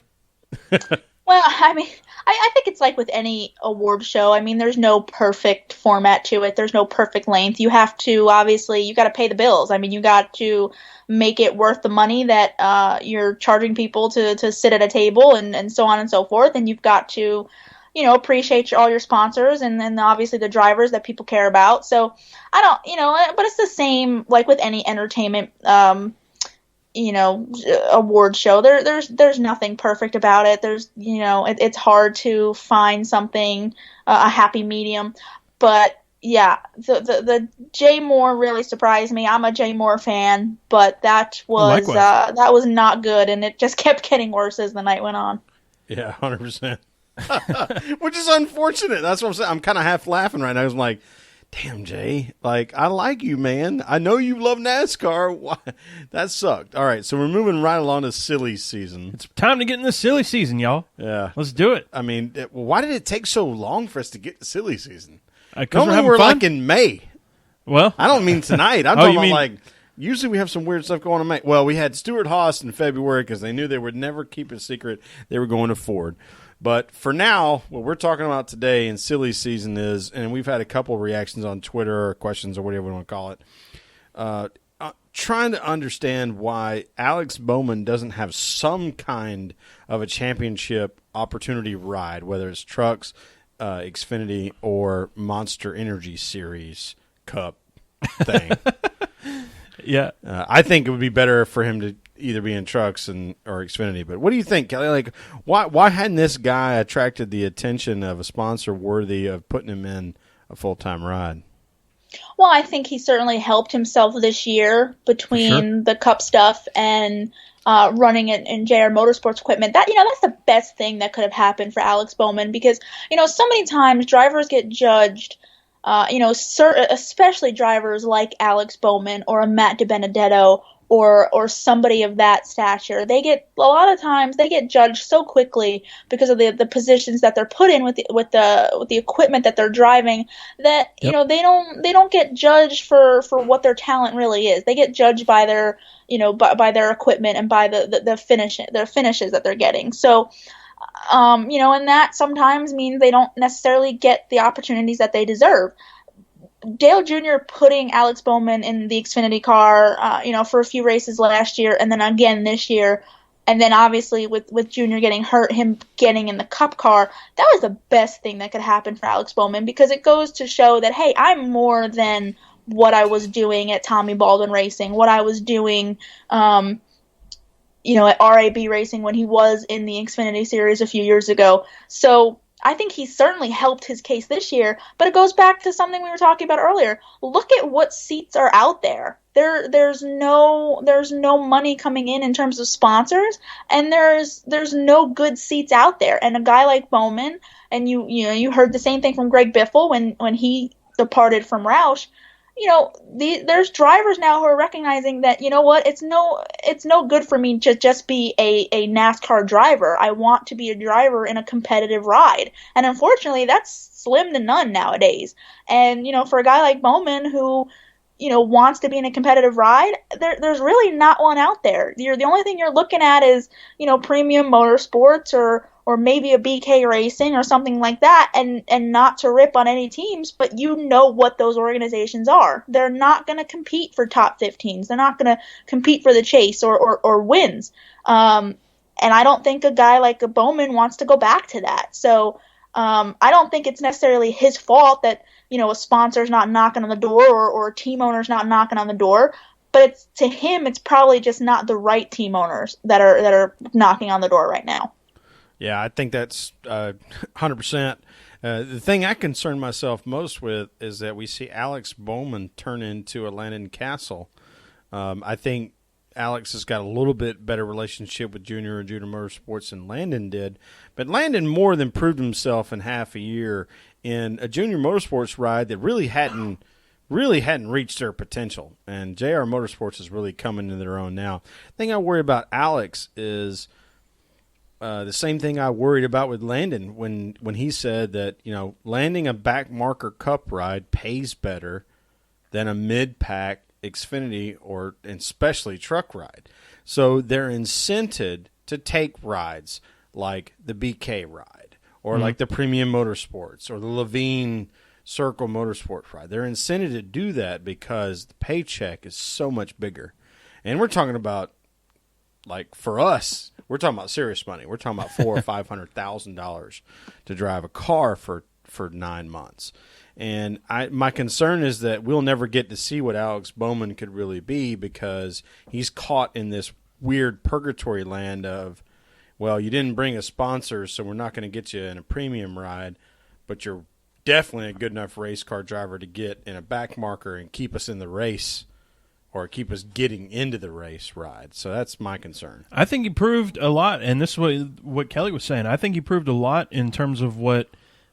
Well, I mean, I think it's like with any award show. I mean, there's no perfect format to it. There's no perfect length. You have to, obviously, you got to pay the bills. I mean, you got to make it worth the money that you're charging people to sit at a table and so on and so forth. And you've got to, appreciate all your sponsors and then obviously the drivers that people care about. So I don't, but it's the same like with any entertainment award show. There's nothing perfect about it. There's it's hard to find something a happy medium. But yeah, the Jay Moore really surprised me. I'm a Jay Moore fan, but that was not good, and it just kept getting worse as the night went on. Yeah, 100%. Which is unfortunate. That's what I'm saying. I'm kind of half laughing right now. I'm like, damn, Jay, I like you, man. I know you love NASCAR. Why? That sucked. All right, so we're moving right along to silly season. It's time to get in the silly season, y'all. Yeah. Let's do it. I mean, why did it take so long for us to get to silly season? Normally we're fun. in May. Well, I don't mean tonight. I'm talking about usually we have some weird stuff going on in May. Well, we had Stuart Haas in February because they knew they would never keep it a secret. They were going to Ford. But for now, what we're talking about today in silly season is, and we've had a couple of reactions on Twitter or questions or whatever we want to call it. trying to understand why Alex Bowman doesn't have some kind of a championship opportunity ride, whether it's trucks, Xfinity, or Monster Energy Series Cup thing. Yeah. I think it would be better for him to either be in trucks or Xfinity. But what do you think, Kelly? Like, why hadn't this guy attracted the attention of a sponsor worthy of putting him in a full-time ride? Well, I think he certainly helped himself this year between the Cup stuff and running it in JR Motorsports equipment. That's the best thing that could have happened for Alex Bowman, because so many times drivers get judged. Especially drivers like Alex Bowman or a Matt DiBenedetto or somebody of that stature. A lot of times they get judged so quickly because of the positions that they're put in with the equipment that they're driving, that they don't get judged for what their talent really is. They get judged by their by their equipment and by their finishes that they're getting. So and that sometimes means they don't necessarily get the opportunities that they deserve. Dale Jr. putting Alex Bowman in the Xfinity car, for a few races last year and then again this year, and then obviously with Jr. getting hurt, him getting in the Cup car, that was the best thing that could happen for Alex Bowman, because it goes to show that, hey, I'm more than what I was doing at Tommy Baldwin Racing, what I was doing at RAB Racing when he was in the Xfinity Series a few years ago. So I think he certainly helped his case this year, but it goes back to something we were talking about earlier. Look at what seats are out there. There's no money coming in terms of sponsors, and there's no good seats out there. And a guy like Bowman, and you heard the same thing from Greg Biffle when he departed from Roush. There's drivers now who are recognizing that, it's no good for me to just be a NASCAR driver. I want to be a driver in a competitive ride. And unfortunately, that's slim to none nowadays. And, for a guy like Bowman who, wants to be in a competitive ride, there's really not one out there. The only thing you're looking at is, Premium Motorsports or maybe a BK Racing or something like that, and not to rip on any teams, but what those organizations are. They're not going to compete for top 15s. They're not going to compete for the chase or wins. And I don't think a guy like a Bowman wants to go back to that. So I don't think it's necessarily his fault that, a sponsor's not knocking on the door or a team owner's not knocking on the door. But to him, it's probably just not the right team owners that are knocking on the door right now. Yeah, I think that's 100%. The thing I concern myself most with is that we see Alex Bowman turn into a Landon Castle. I think Alex has got a little bit better relationship with Junior and Junior Motorsports than Landon did, but Landon more than proved himself in half a year in a Junior Motorsports ride that really hadn't reached their potential, and JR Motorsports is really coming into their own now. The thing I worry about Alex is the same thing I worried about with Landon when he said that, landing a back marker Cup ride pays better than a mid-pack Xfinity or especially truck ride. So they're incented to take rides like the BK ride or like the Premium Motorsports or the Levine Circle Motorsports ride. They're incented to do that because the paycheck is so much bigger. And we're talking about, like, for us, we're talking about serious money. We're talking about $400,000 or $500,000 to drive a car for 9 months. And my concern is that we'll never get to see what Alex Bowman could really be, because he's caught in this weird purgatory land of, well, you didn't bring a sponsor, so we're not going to get you in a premium ride, but you're definitely a good enough race car driver to get in a back marker and keep us in the race, or keep us getting into the race ride. So that's my concern. I think he proved a lot, and this is what Kelly was saying. I think he proved a lot in terms of what,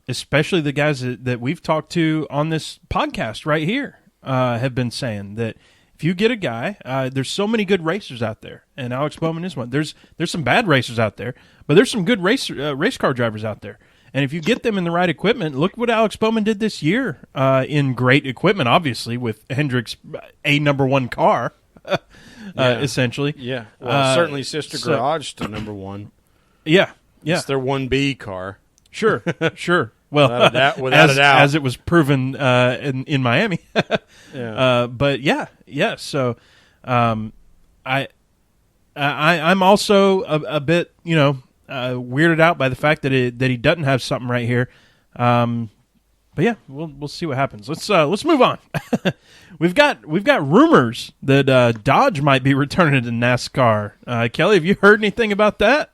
especially the guys that we've talked to on this podcast right here, have been saying, that if you get a guy, there's so many good racers out there, and Alex Bowman is one. There's some bad racers out there, but there's some good race car drivers out there. And if you get them in the right equipment, look what Alex Bowman did this year in great equipment, obviously, with Hendrick's a number one car, essentially. Yeah, well, certainly Sister Garage to number one. Yeah. It's their 1B car. Sure. Well, without a doubt. As it was proven in Miami. Yeah. But, yeah. So, I'm also a bit, weirded out by the fact that he doesn't have something right here. But yeah, we'll see what happens. Let's move on. We've got rumors that Dodge might be returning to NASCAR. Kelly, have you heard anything about that?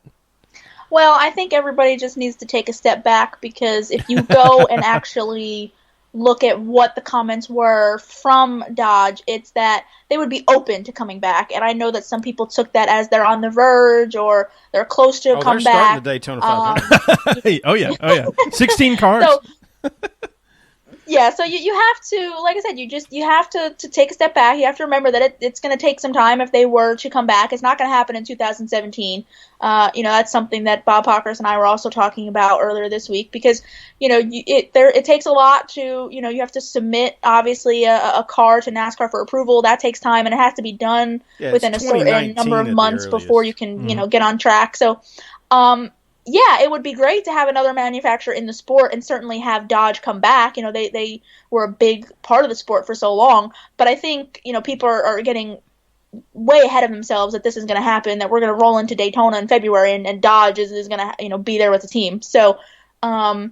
Well, I think everybody just needs to take a step back, because if you go and actually look at what the comments were from Dodge, it's that they would be open to coming back. And I know that some people took that as they're on the verge or they're close to a comeback. They're starting the Daytona 500. Oh yeah. 16 cars. So you have to, like I said, you have to take a step back. You have to remember that it's going to take some time if they were to come back. It's not going to happen in 2017. That's something that Bob Hawkers and I were also talking about earlier this week, because it takes a lot to, you have to submit obviously a car to NASCAR for approval. That takes time, and it has to be done within a certain number of months before you can get on track. So it would be great to have another manufacturer in the sport, and certainly have Dodge come back. They were a big part of the sport for so long. But I think, people are getting way ahead of themselves that this is going to happen, that we're going to roll into Daytona in February and Dodge is going to, be there with the team. So, I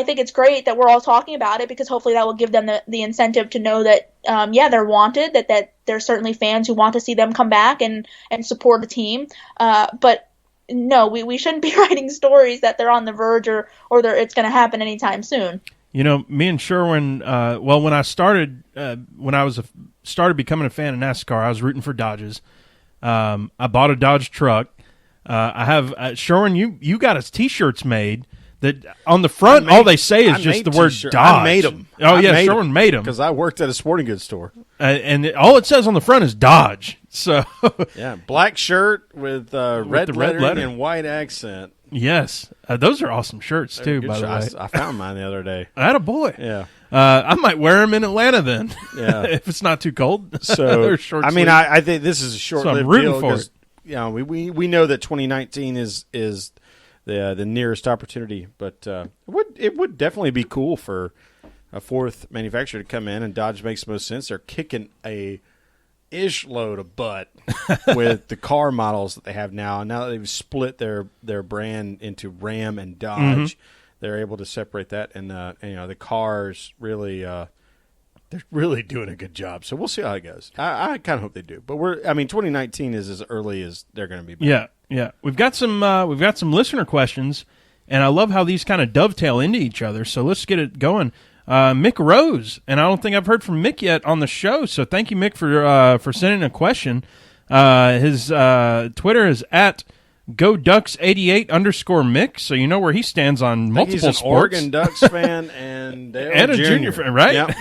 think it's great that we're all talking about it, because hopefully that will give them the incentive to know that, they're wanted, that there's certainly fans who want to see them come back and support the team. But no, we shouldn't be writing stories that they're on the verge or it's going to happen anytime soon. Me and Sherwin, when I started started becoming a fan of NASCAR, I was rooting for Dodges. I bought a Dodge truck. I have Sherwin. You got us T-shirts made that on the front all they say is just the word Dodge. I made them. Sherwin made them because I worked at a sporting goods store, and all it says on the front is Dodge. So black shirt with red lettering and white accent. Yes, those are awesome shirts too. By the way, I found mine the other day. Attaboy. Yeah. I might wear them in Atlanta then. Yeah. If it's not too cold. So I think this is a short-lived deal, because we know that 2019 is the nearest opportunity, but it would definitely be cool for a fourth manufacturer to come in, and Dodge makes the most sense. They're kicking a ish load of butt with the car models that they have now. And now that they've split their brand into Ram and Dodge, they're able to separate that, and the cars really they're really doing a good job. So we'll see how it goes. I kind of hope they do. But 2019 is as early as they're going to be back. Yeah. We've got some listener questions, and I love how these kind of dovetail into each other. So let's get it going. Mick Rose, and I don't think I've heard from Mick yet on the show, so thank you, Mick, for sending a question. His Twitter is at GoDucks88_Mick, so you know where he stands on multiple he's an sports. Oregon Ducks fan and a junior fan, right? Yep.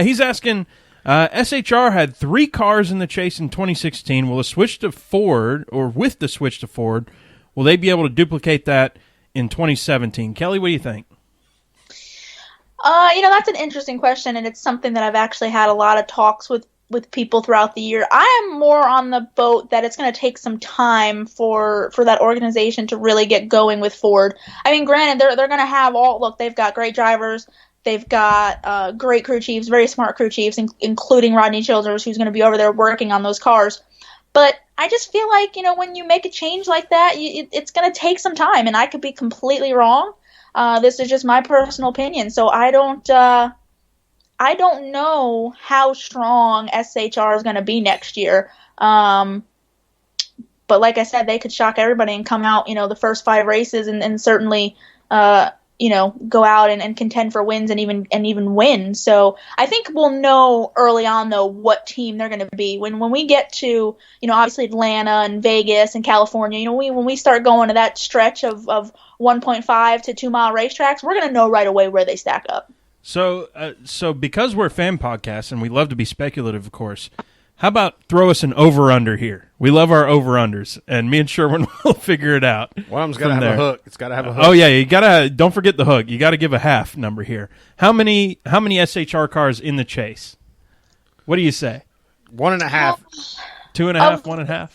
He's asking, SHR had 3 cars in the chase in 2016. Will the switch to Ford, or with the switch to Ford, will they be able to duplicate that in 2017? Kelly, what do you think? That's an interesting question, and it's something that I've actually had a lot of talks with people throughout the year. I am more on the boat that it's going to take some time for that organization to really get going with Ford. I mean, granted, they're going to have they've got great drivers. They've got great crew chiefs, very smart crew chiefs, including Rodney Childers, who's going to be over there working on those cars. But I just feel like, when you make a change like that, it's going to take some time, and I could be completely wrong. This is just my personal opinion, so I don't know how strong SHR is going to be next year. But like I said, they could shock everybody and come out, the first 5 races and certainly, go out and contend for wins and even win. So I think we'll know early on, though, what team they're going to be. When we get to, obviously Atlanta and Vegas and California, when we start going to that stretch of 1.5 to 2 mile racetracks, we're going to know right away where they stack up. So because we're a fan podcast and we love to be speculative, of course, how about throw us an over-under here? We love our over-unders, and me and Sherwin will figure it out. One of them's got to have a hook. It's got to have a hook. Oh, yeah, don't forget the hook. You got to give a half number here. How many SHR cars in the chase? What do you say? 1.5. 2.5, 1.5,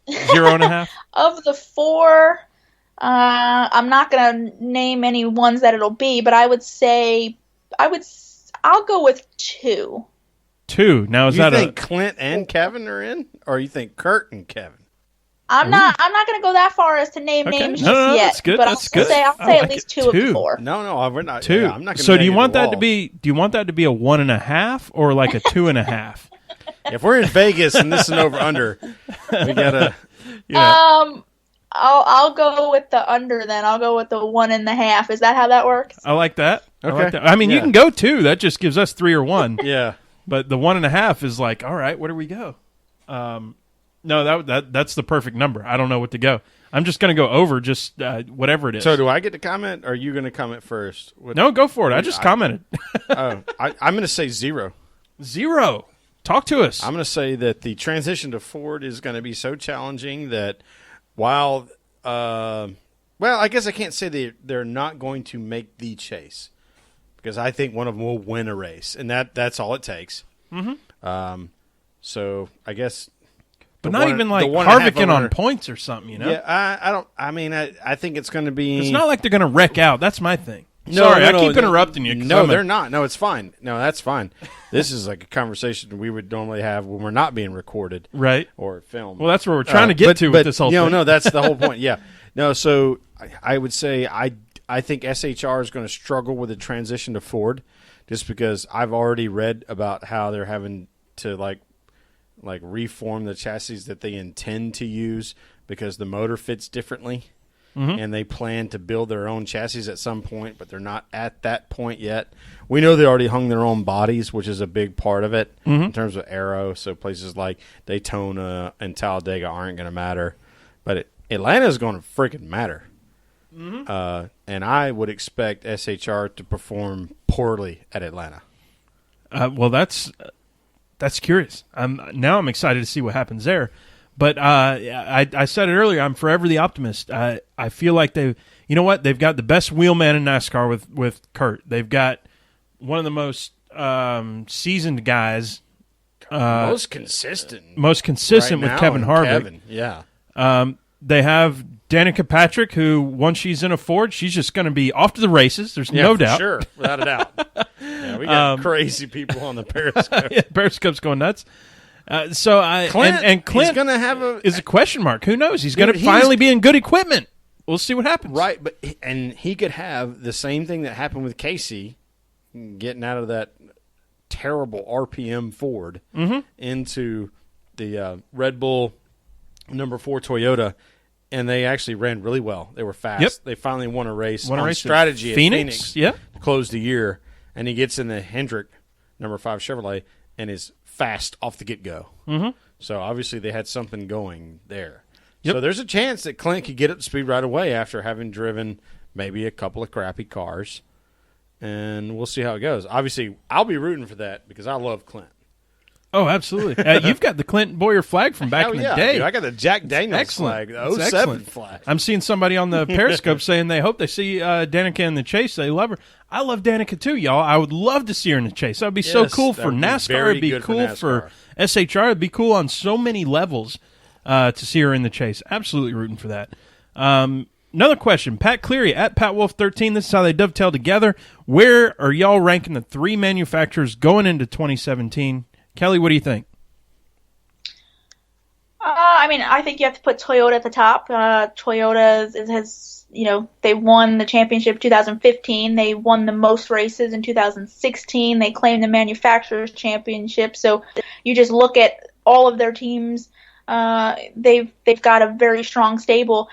0.5? Of the 4, I'm not going to name any ones that it'll be, but I would say I'll go with 2. 2. Now, is you that think Clint and Kevin are in, or you think Kurt and Kevin? I'm not going to go that far as to name names just yet. That's good. But That's good. I'll say at least 2 of the 4. No, we're not. 2. Yeah, I'm not. So do you want that to be? Do you want that to be a 1.5 or like a 2.5? If we're in Vegas and this is over under, we gotta. I'll go with the under then. I'll go with the 1.5. Is that how that works? I like that. Okay. I like that. I mean, you can go 2. That just gives us 3 or 1. Yeah. But the 1.5 is like, all right, where do we go? No, that's the perfect number. I don't know what to go. I'm just going to go over just whatever it is. So do I get to comment, or are you going to comment first? No, go for it. I just commented. I'm going to say 0. 0. Talk to us. I'm going to say that the transition to Ford is going to be so challenging that while, well, I guess I can't say they're not going to make the chase, because I think one of them will win a race, and that's all it takes. Mm-hmm. So I guess. But not even like Harvick on points or something, you know? Yeah, I don't. I mean, I think it's going to be. It's not like they're going to wreck out. That's my thing. Sorry, I keep interrupting you. No, they're not. No, it's fine. No, that's fine. This is like a conversation we would normally have when we're not being recorded, right, or filmed. Well, that's where we're trying to get to with this whole thing. No, that's the whole point. Yeah, no. So I would say I think SHR is going to struggle with the transition to Ford, just because I've already read about how they're having to like reform the chassis that they intend to use because the motor fits differently. Mm-hmm. And they plan to build their own chassis at some point, but they're not at that point yet. We know they already hung their own bodies, which is a big part of it in terms of aero. So places like Daytona and Talladega aren't going to matter. But Atlanta is going to freaking matter. Mm-hmm. And I would expect SHR to perform poorly at Atlanta. Well, that's curious. Now I'm excited to see what happens there. But I said it earlier. I'm forever the optimist. I feel like they've got the best wheelman in NASCAR with Kurt. They've got one of the most seasoned guys, most consistent right with Kevin Harvick. Kevin, yeah. They have Danica Patrick, who once she's in a Ford, she's just going to be off to the races. There's no doubt, sure, without a doubt. Yeah, we got crazy people on the Periscope. Yeah, Periscope's going nuts. So Clint he's gonna have is a question mark. Who knows? He's going to finally be in good equipment. We'll see what happens. Right, and he could have the same thing that happened with Casey, getting out of that terrible RPM Ford into the Red Bull number 4 Toyota, and they actually ran really well. They were fast. Yep. They finally won a race on strategy at Phoenix. To close the year, and he gets in the Hendrick number 5 Chevrolet and is fast off the get-go. Mm-hmm. So obviously they had something going there. Yep. So there's a chance that Clint could get up to speed right away after having driven maybe a couple of crappy cars, and we'll see how it goes. Obviously, I'll be rooting for that because I love Clint. Oh, absolutely. You've got the Clinton Boyer flag from back in the day. Dude, I got the Jack Daniels flag, the 07 flag. I'm seeing somebody on the Periscope saying they hope they see Danica in the chase. They love her. I love Danica too, y'all. I would love to see her in the chase. That would be so cool for NASCAR. It'd be cool for SHR. It'd be cool on so many levels to see her in the chase. Absolutely rooting for that. Another question. Pat Cleary at PatWolf13. This is how they dovetail together. Where are y'all ranking the 3 manufacturers going into 2017? Kelly, what do you think? I think you have to put Toyota at the top. Toyota has, they won the championship 2015. They won the most races in 2016. They claimed the manufacturers championship. So you just look at all of their teams. They've got a very strong stable.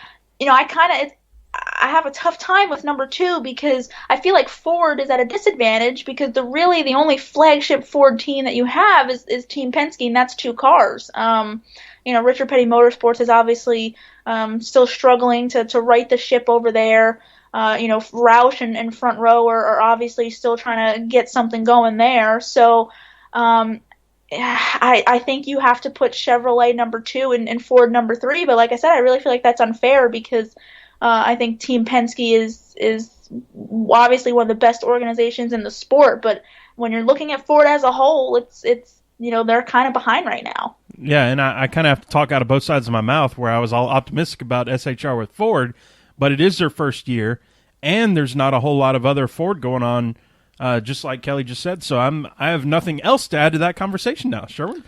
I have a tough time with number 2 because I feel like Ford is at a disadvantage because the only flagship Ford team that you have is Team Penske, and that's 2 cars. Richard Petty Motorsports is obviously still struggling to right the ship over there. Roush and Front Row are obviously still trying to get something going there. So I think you have to put Chevrolet number 2 and Ford number 3. But like I said, I really feel like that's unfair because I think Team Penske is obviously one of the best organizations in the sport, but when you're looking at Ford as a whole, it's they're kind of behind right now. Yeah, and I kind of have to talk out of both sides of my mouth where I was all optimistic about SHR with Ford, but it is their first year, and there's not a whole lot of other Ford going on just like Kelly just said. So I have nothing else to add to that conversation now. Sherwin?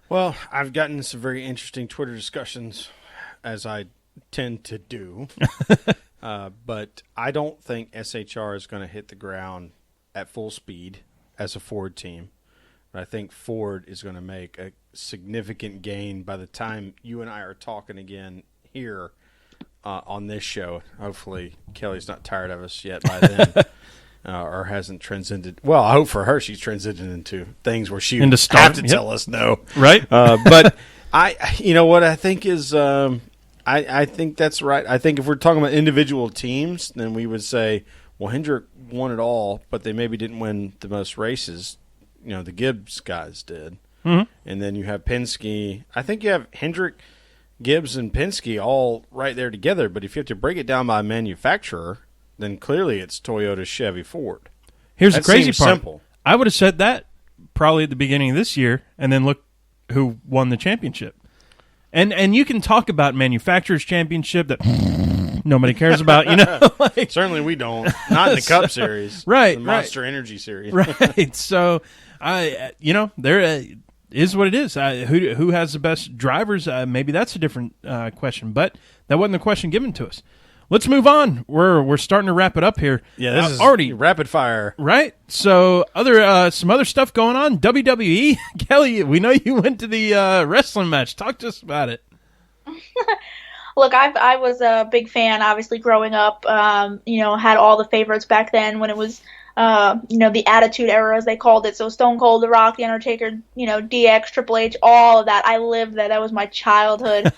Well, I've gotten some very interesting Twitter discussions, as I tend to do. But I don't think SHR is going to hit the ground at full speed as a Ford team. But I think Ford is going to make a significant gain by the time you and I are talking again here on this show. Hopefully, Kelly's not tired of us yet by then. Or hasn't transcended. Well, I hope for her she's transitioned into things where she would have to tell us no. Right. But you know what I think is, I think that's right. I think if we're talking about individual teams, then we would say, well, Hendrick won it all, but they maybe didn't win the most races. You know, the Gibbs guys did. Mm-hmm. And then you have Penske. I think you have Hendrick, Gibbs, and Penske all right there together. But if you have to break it down by manufacturer, then clearly it's Toyota, Chevy, Ford. Here's the crazy part. Simple. I would have said that probably at the beginning of this year, and then look who won the championship. And you can talk about manufacturers' championship that nobody cares about, you know. Like, certainly we don't. Not in the Cup Series. Right. The Monster Energy Series. Right. So, there is what it is. Who has the best drivers? Maybe that's a different question, but that wasn't the question given to us. Let's move on. We're starting to wrap it up here. Yeah, this is already rapid fire. Right. So some other stuff going on. WWE. Kelly, we know you went to the wrestling match. Talk to us about it. Look, I was a big fan, obviously, growing up. Had all the favorites back then when it was, the Attitude Era, as they called it. So Stone Cold, The Rock, The Undertaker, DX, Triple H, all of that. I lived that. That was my childhood.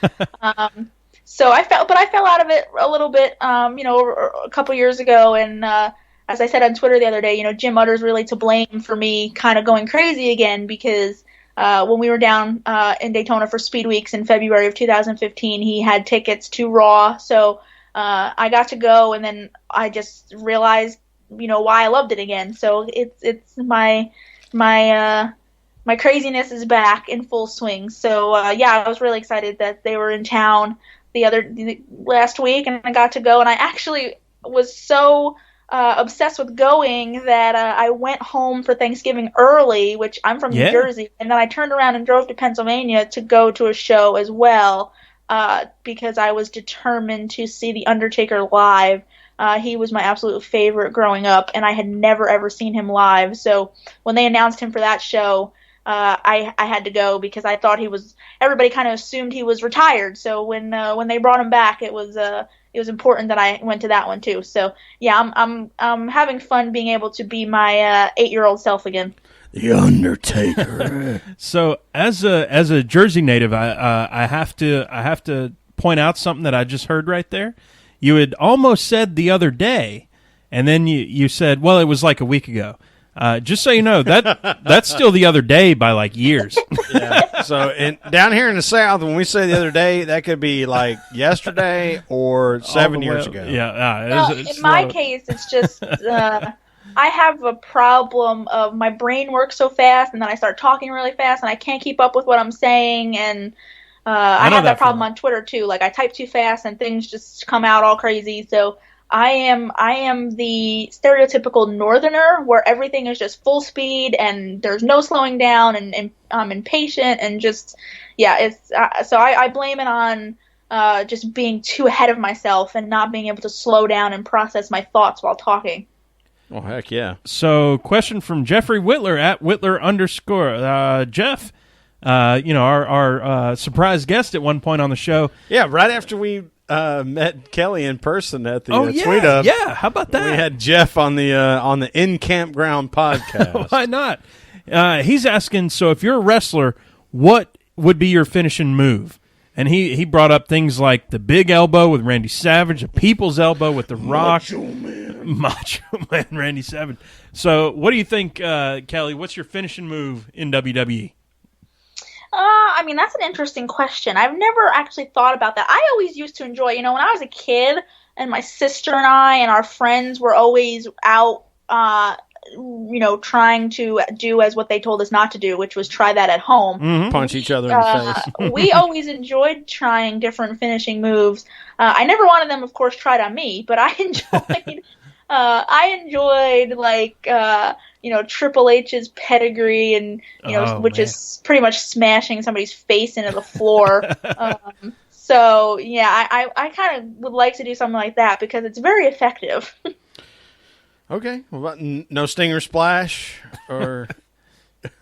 So I fell out of it a little bit, a couple years ago. And as I said on Twitter the other day, Jim Utter's really to blame for me kind of going crazy again because when we were down in Daytona for Speed Weeks in February of 2015, he had tickets to Raw. So I got to go, and then I just realized, why I loved it again. So it's my craziness is back in full swing. So I was really excited that they were in town the last week, and I got to go, and I actually was so obsessed with going that I went home for Thanksgiving early, which I'm from New Jersey, and then I turned around and drove to Pennsylvania to go to a show as well because I was determined to see The Undertaker live. He was my absolute favorite growing up, and I had never, ever seen him live. So when they announced him for that show, I had to go because I thought everybody kind of assumed he was retired. So when they brought him back, it was important that I went to that one too. So yeah, I'm having fun being able to be my 8-year-old self again. The Undertaker. So as a Jersey native, I have to point out something that I just heard right there. You had almost said the other day, and then you said, well, it was like a week ago. Just so you know, that's still the other day by like years. Yeah. So down here in the South, when we say the other day, that could be like yesterday or 7 years ago. Yeah. In my case, it's just I have a problem of my brain works so fast, and then I start talking really fast, and I can't keep up with what I'm saying, and I have that problem on Twitter too. Like I type too fast, and things just come out all crazy. So I am the stereotypical northerner where everything is just full speed and there's no slowing down, and I'm impatient and just it's so I blame it on just being too ahead of myself and not being able to slow down and process my thoughts while talking. Oh heck yeah! So question from Jeffrey Whitler at Whitler_. Jeff, our surprise guest at one point on the show. Yeah, right after we met Kelly in person at the Tweet Up. Yeah, how about that? We had Jeff on the In Campground podcast. Why not? He's asking, so if you're a wrestler, what would be your finishing move? And he brought up things like the big elbow with Randy Savage, the people's elbow with The Rock. Macho Man Randy Savage. So what do you think, Kelly? What's your finishing move in WWE? That's an interesting question. I've never actually thought about that. I always used to enjoy, when I was a kid and my sister and I and our friends were always out, trying to do as what they told us not to do, which was try that at home. Mm-hmm. Punch each other in the face. We always enjoyed trying different finishing moves. I never wanted them, of course, tried on me, but I enjoyed I enjoyed Triple H's pedigree and which is pretty much smashing somebody's face into the floor. So yeah, I kind of would like to do something like that because it's very effective. Okay, what about no stinger splash or?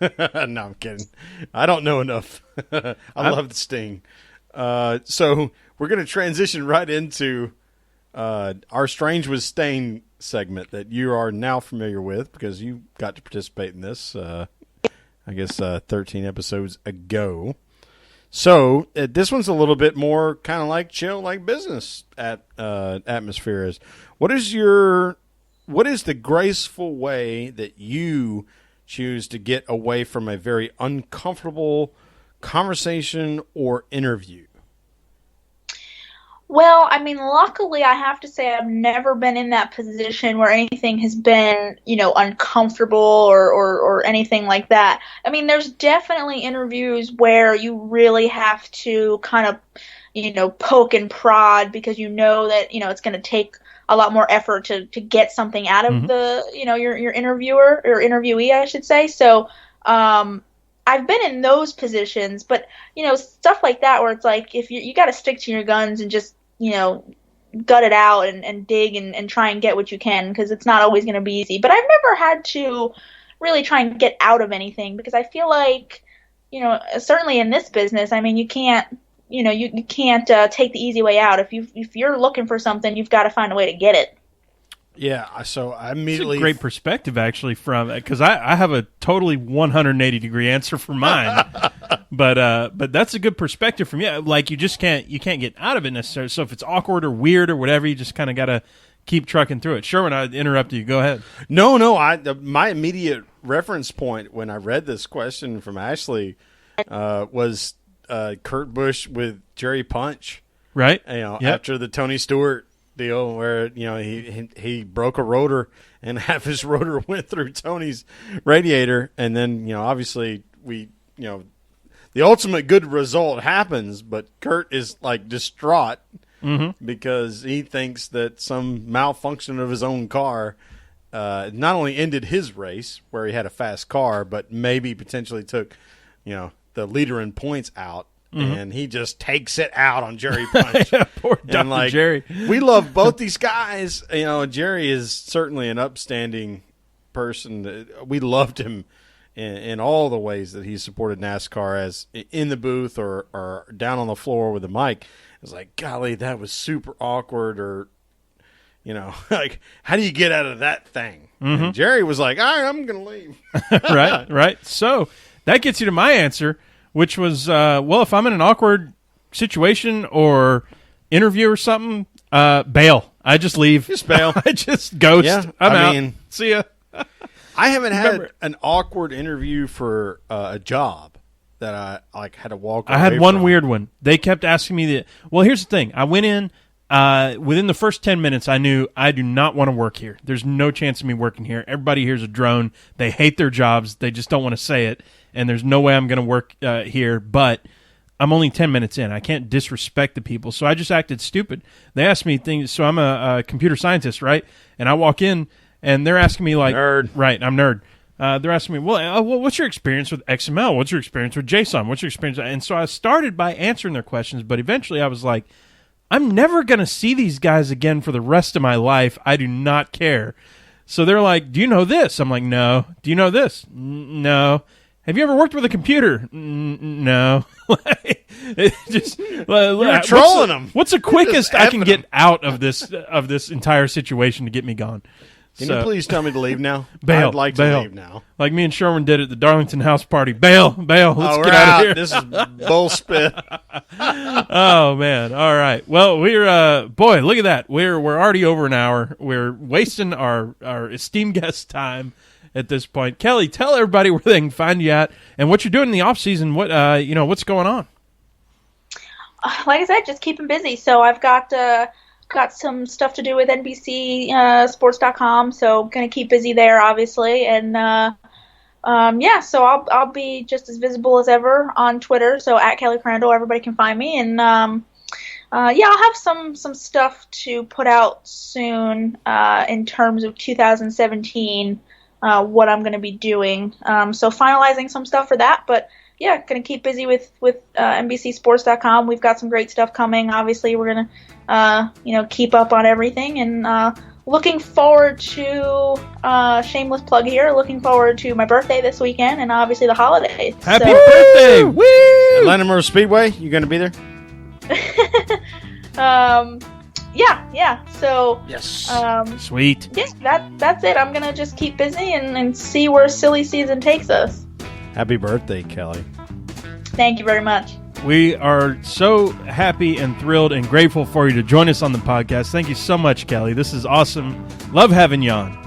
No, I'm kidding. I don't know enough. I love the sting. So we're going to transition right into our Strange with Stain segment that you are now familiar with because you got to participate in this, I guess, 13 episodes ago. So this one's a little bit more kind of like chill, like business atmosphere is. What is the graceful way that you choose to get away from a very uncomfortable conversation or interview? Well, I mean, luckily, I have to say I've never been in that position where anything has been, uncomfortable or anything like that. I mean, there's definitely interviews where you really have to kind of, poke and prod because you know that, it's going to take a lot more effort to get something out of the, your interviewer or interviewee, I should say. So, I've been in those positions, but, stuff like that where it's like, if you got to stick to your guns and just, gut it out and dig and try and get what you can because it's not always going to be easy. But I've never had to really try and get out of anything because I feel like, certainly in this business, I mean, you can't, you can't take the easy way out. If you're looking for something, you've got to find a way to get it. Yeah, so I immediately... It's a great perspective, actually, from because I have a totally 180-degree answer for mine, but that's a good perspective from you. Like, you can't get out of it necessarily. So if it's awkward or weird or whatever, you just kind of got to keep trucking through it. Sherwin, I interrupted you. Go ahead. No, my immediate reference point when I read this question from Ashley was Kurt Busch with Jerry Punch, right? After the Tony Stewart deal where he broke a rotor and half his rotor went through Tony's radiator, and then obviously the ultimate good result happens, but Kurt is like distraught because he thinks that some malfunction of his own car not only ended his race where he had a fast car, but maybe potentially took the leader in points out. And he just takes it out on Jerry Punch. Poor Dr. Jerry. We love both these guys. Jerry is certainly an upstanding person. We loved him in all the ways that he supported NASCAR, as in the booth or down on the floor with the mic. It was like, golly, that was super awkward, or like, how do you get out of that thing? And Jerry was like, all right, I'm going to leave. Right. So that gets you to my answer, which was, if I'm in an awkward situation or interview or something, bail. I just leave. Just bail. I just ghost. Yeah, I'm out. See ya. I haven't had an awkward interview for a job that I had to walk away I had one from. weird one. They kept asking me well, here's the thing. I went in, within the first 10 minutes, I knew I do not want to work here. There's no chance of me working here. Everybody here's a drone. They hate their jobs. They just don't want to say it. And there's no way I'm going to work here, but I'm only 10 minutes in. I can't disrespect the people, so I just acted stupid. They asked me things, so I'm a computer scientist, right? And I walk in, and they're asking me like... Nerd. Right, I'm nerd. They're asking me, well, what's your experience with XML? What's your experience with JSON? What's your experience? And so I started by answering their questions, but eventually I was like, I'm never going to see these guys again for the rest of my life. I do not care. So they're like, do you know this? I'm like, no. Do you know this? No. Have you ever worked with a computer? No. You're trolling them. What's the quickest I can get out of this entire situation to get me gone? Can you please tell me to leave now? Bail. I'd like to leave now. Like me and Sherwin did at the Darlington house party. Bail. Let's get out of here. This is bull spit. Oh man. All right. Well, we're look at that. We're already over an hour. We're wasting our esteemed guest time at this point. Kelly, tell everybody where they can find you at and what you're doing in the off season. What what's going on? Like I said, just keeping busy. So I've got some stuff to do with NBCSports.com, so going to keep busy there, obviously. And so I'll be just as visible as ever on Twitter. So at Kelly Crandall, everybody can find me. And Yeah, I'll have some stuff to put out soon in terms of 2017, what I'm going to be doing. So finalizing some stuff for that, but yeah, going to keep busy with NBCSports.com. We've got some great stuff coming. Obviously, we're going to keep up on everything, and looking forward to shameless plug here. Looking forward to my birthday this weekend, and obviously the holidays. Happy birthday! Woo! Atlanta Motor Speedway, you going to be there? Yeah. So yes. Sweet. Yeah, that's it. I'm gonna just keep busy and see where silly season takes us. Happy birthday, Kelly. Thank you very much. We are so happy and thrilled and grateful for you to join us on the podcast. Thank you so much, Kelly. This is awesome. Love having you on.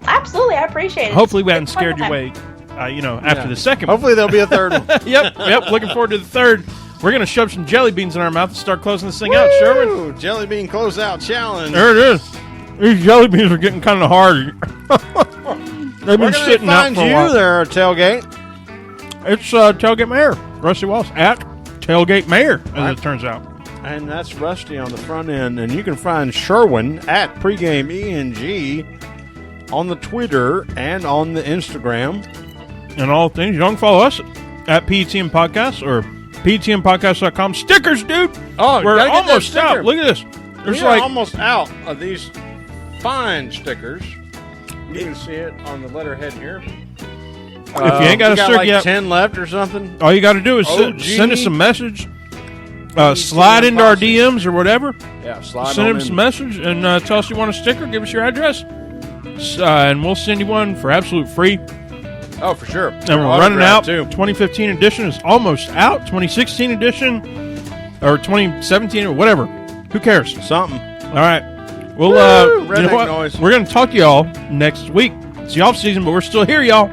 Absolutely, I appreciate it. Hopefully, we haven't scared you away. After the second. Hopefully, there'll be a third one. Yep. Looking forward to the third. We're going to shove some jelly beans in our mouth and start closing this thing out, Sherwin. Jelly bean closeout challenge. There it is. These jelly beans are getting kind of hard. They've been sitting out for a while. You there, Tailgate. It's Tailgate Mayor, Rusty Wallace, at Tailgate Mayor, as it turns out. And that's Rusty on the front end. And you can find Sherwin at Pregame ENG on the Twitter and on the Instagram. And all things. You don't follow us at PETM Podcast or PETMPodcast.com. Stickers, dude. Oh, we're almost out. Look at this. We're almost out of these fine stickers. You can see it on the letterhead here. If you ain't got a sticker yet, 10 left or something. All you got to do is send us a message. Slide into our DMs or whatever. Yeah, slide. Send us a message and tell us you want a sticker. Give us your address, and we'll send you one for absolute free. Oh, for sure. And we're running out. 2015 edition is almost out. 2016 edition or 2017 or whatever. Who cares? Something. All right. Well, redneck noise. We're going to talk to y'all next week. It's the off season, but we're still here, y'all.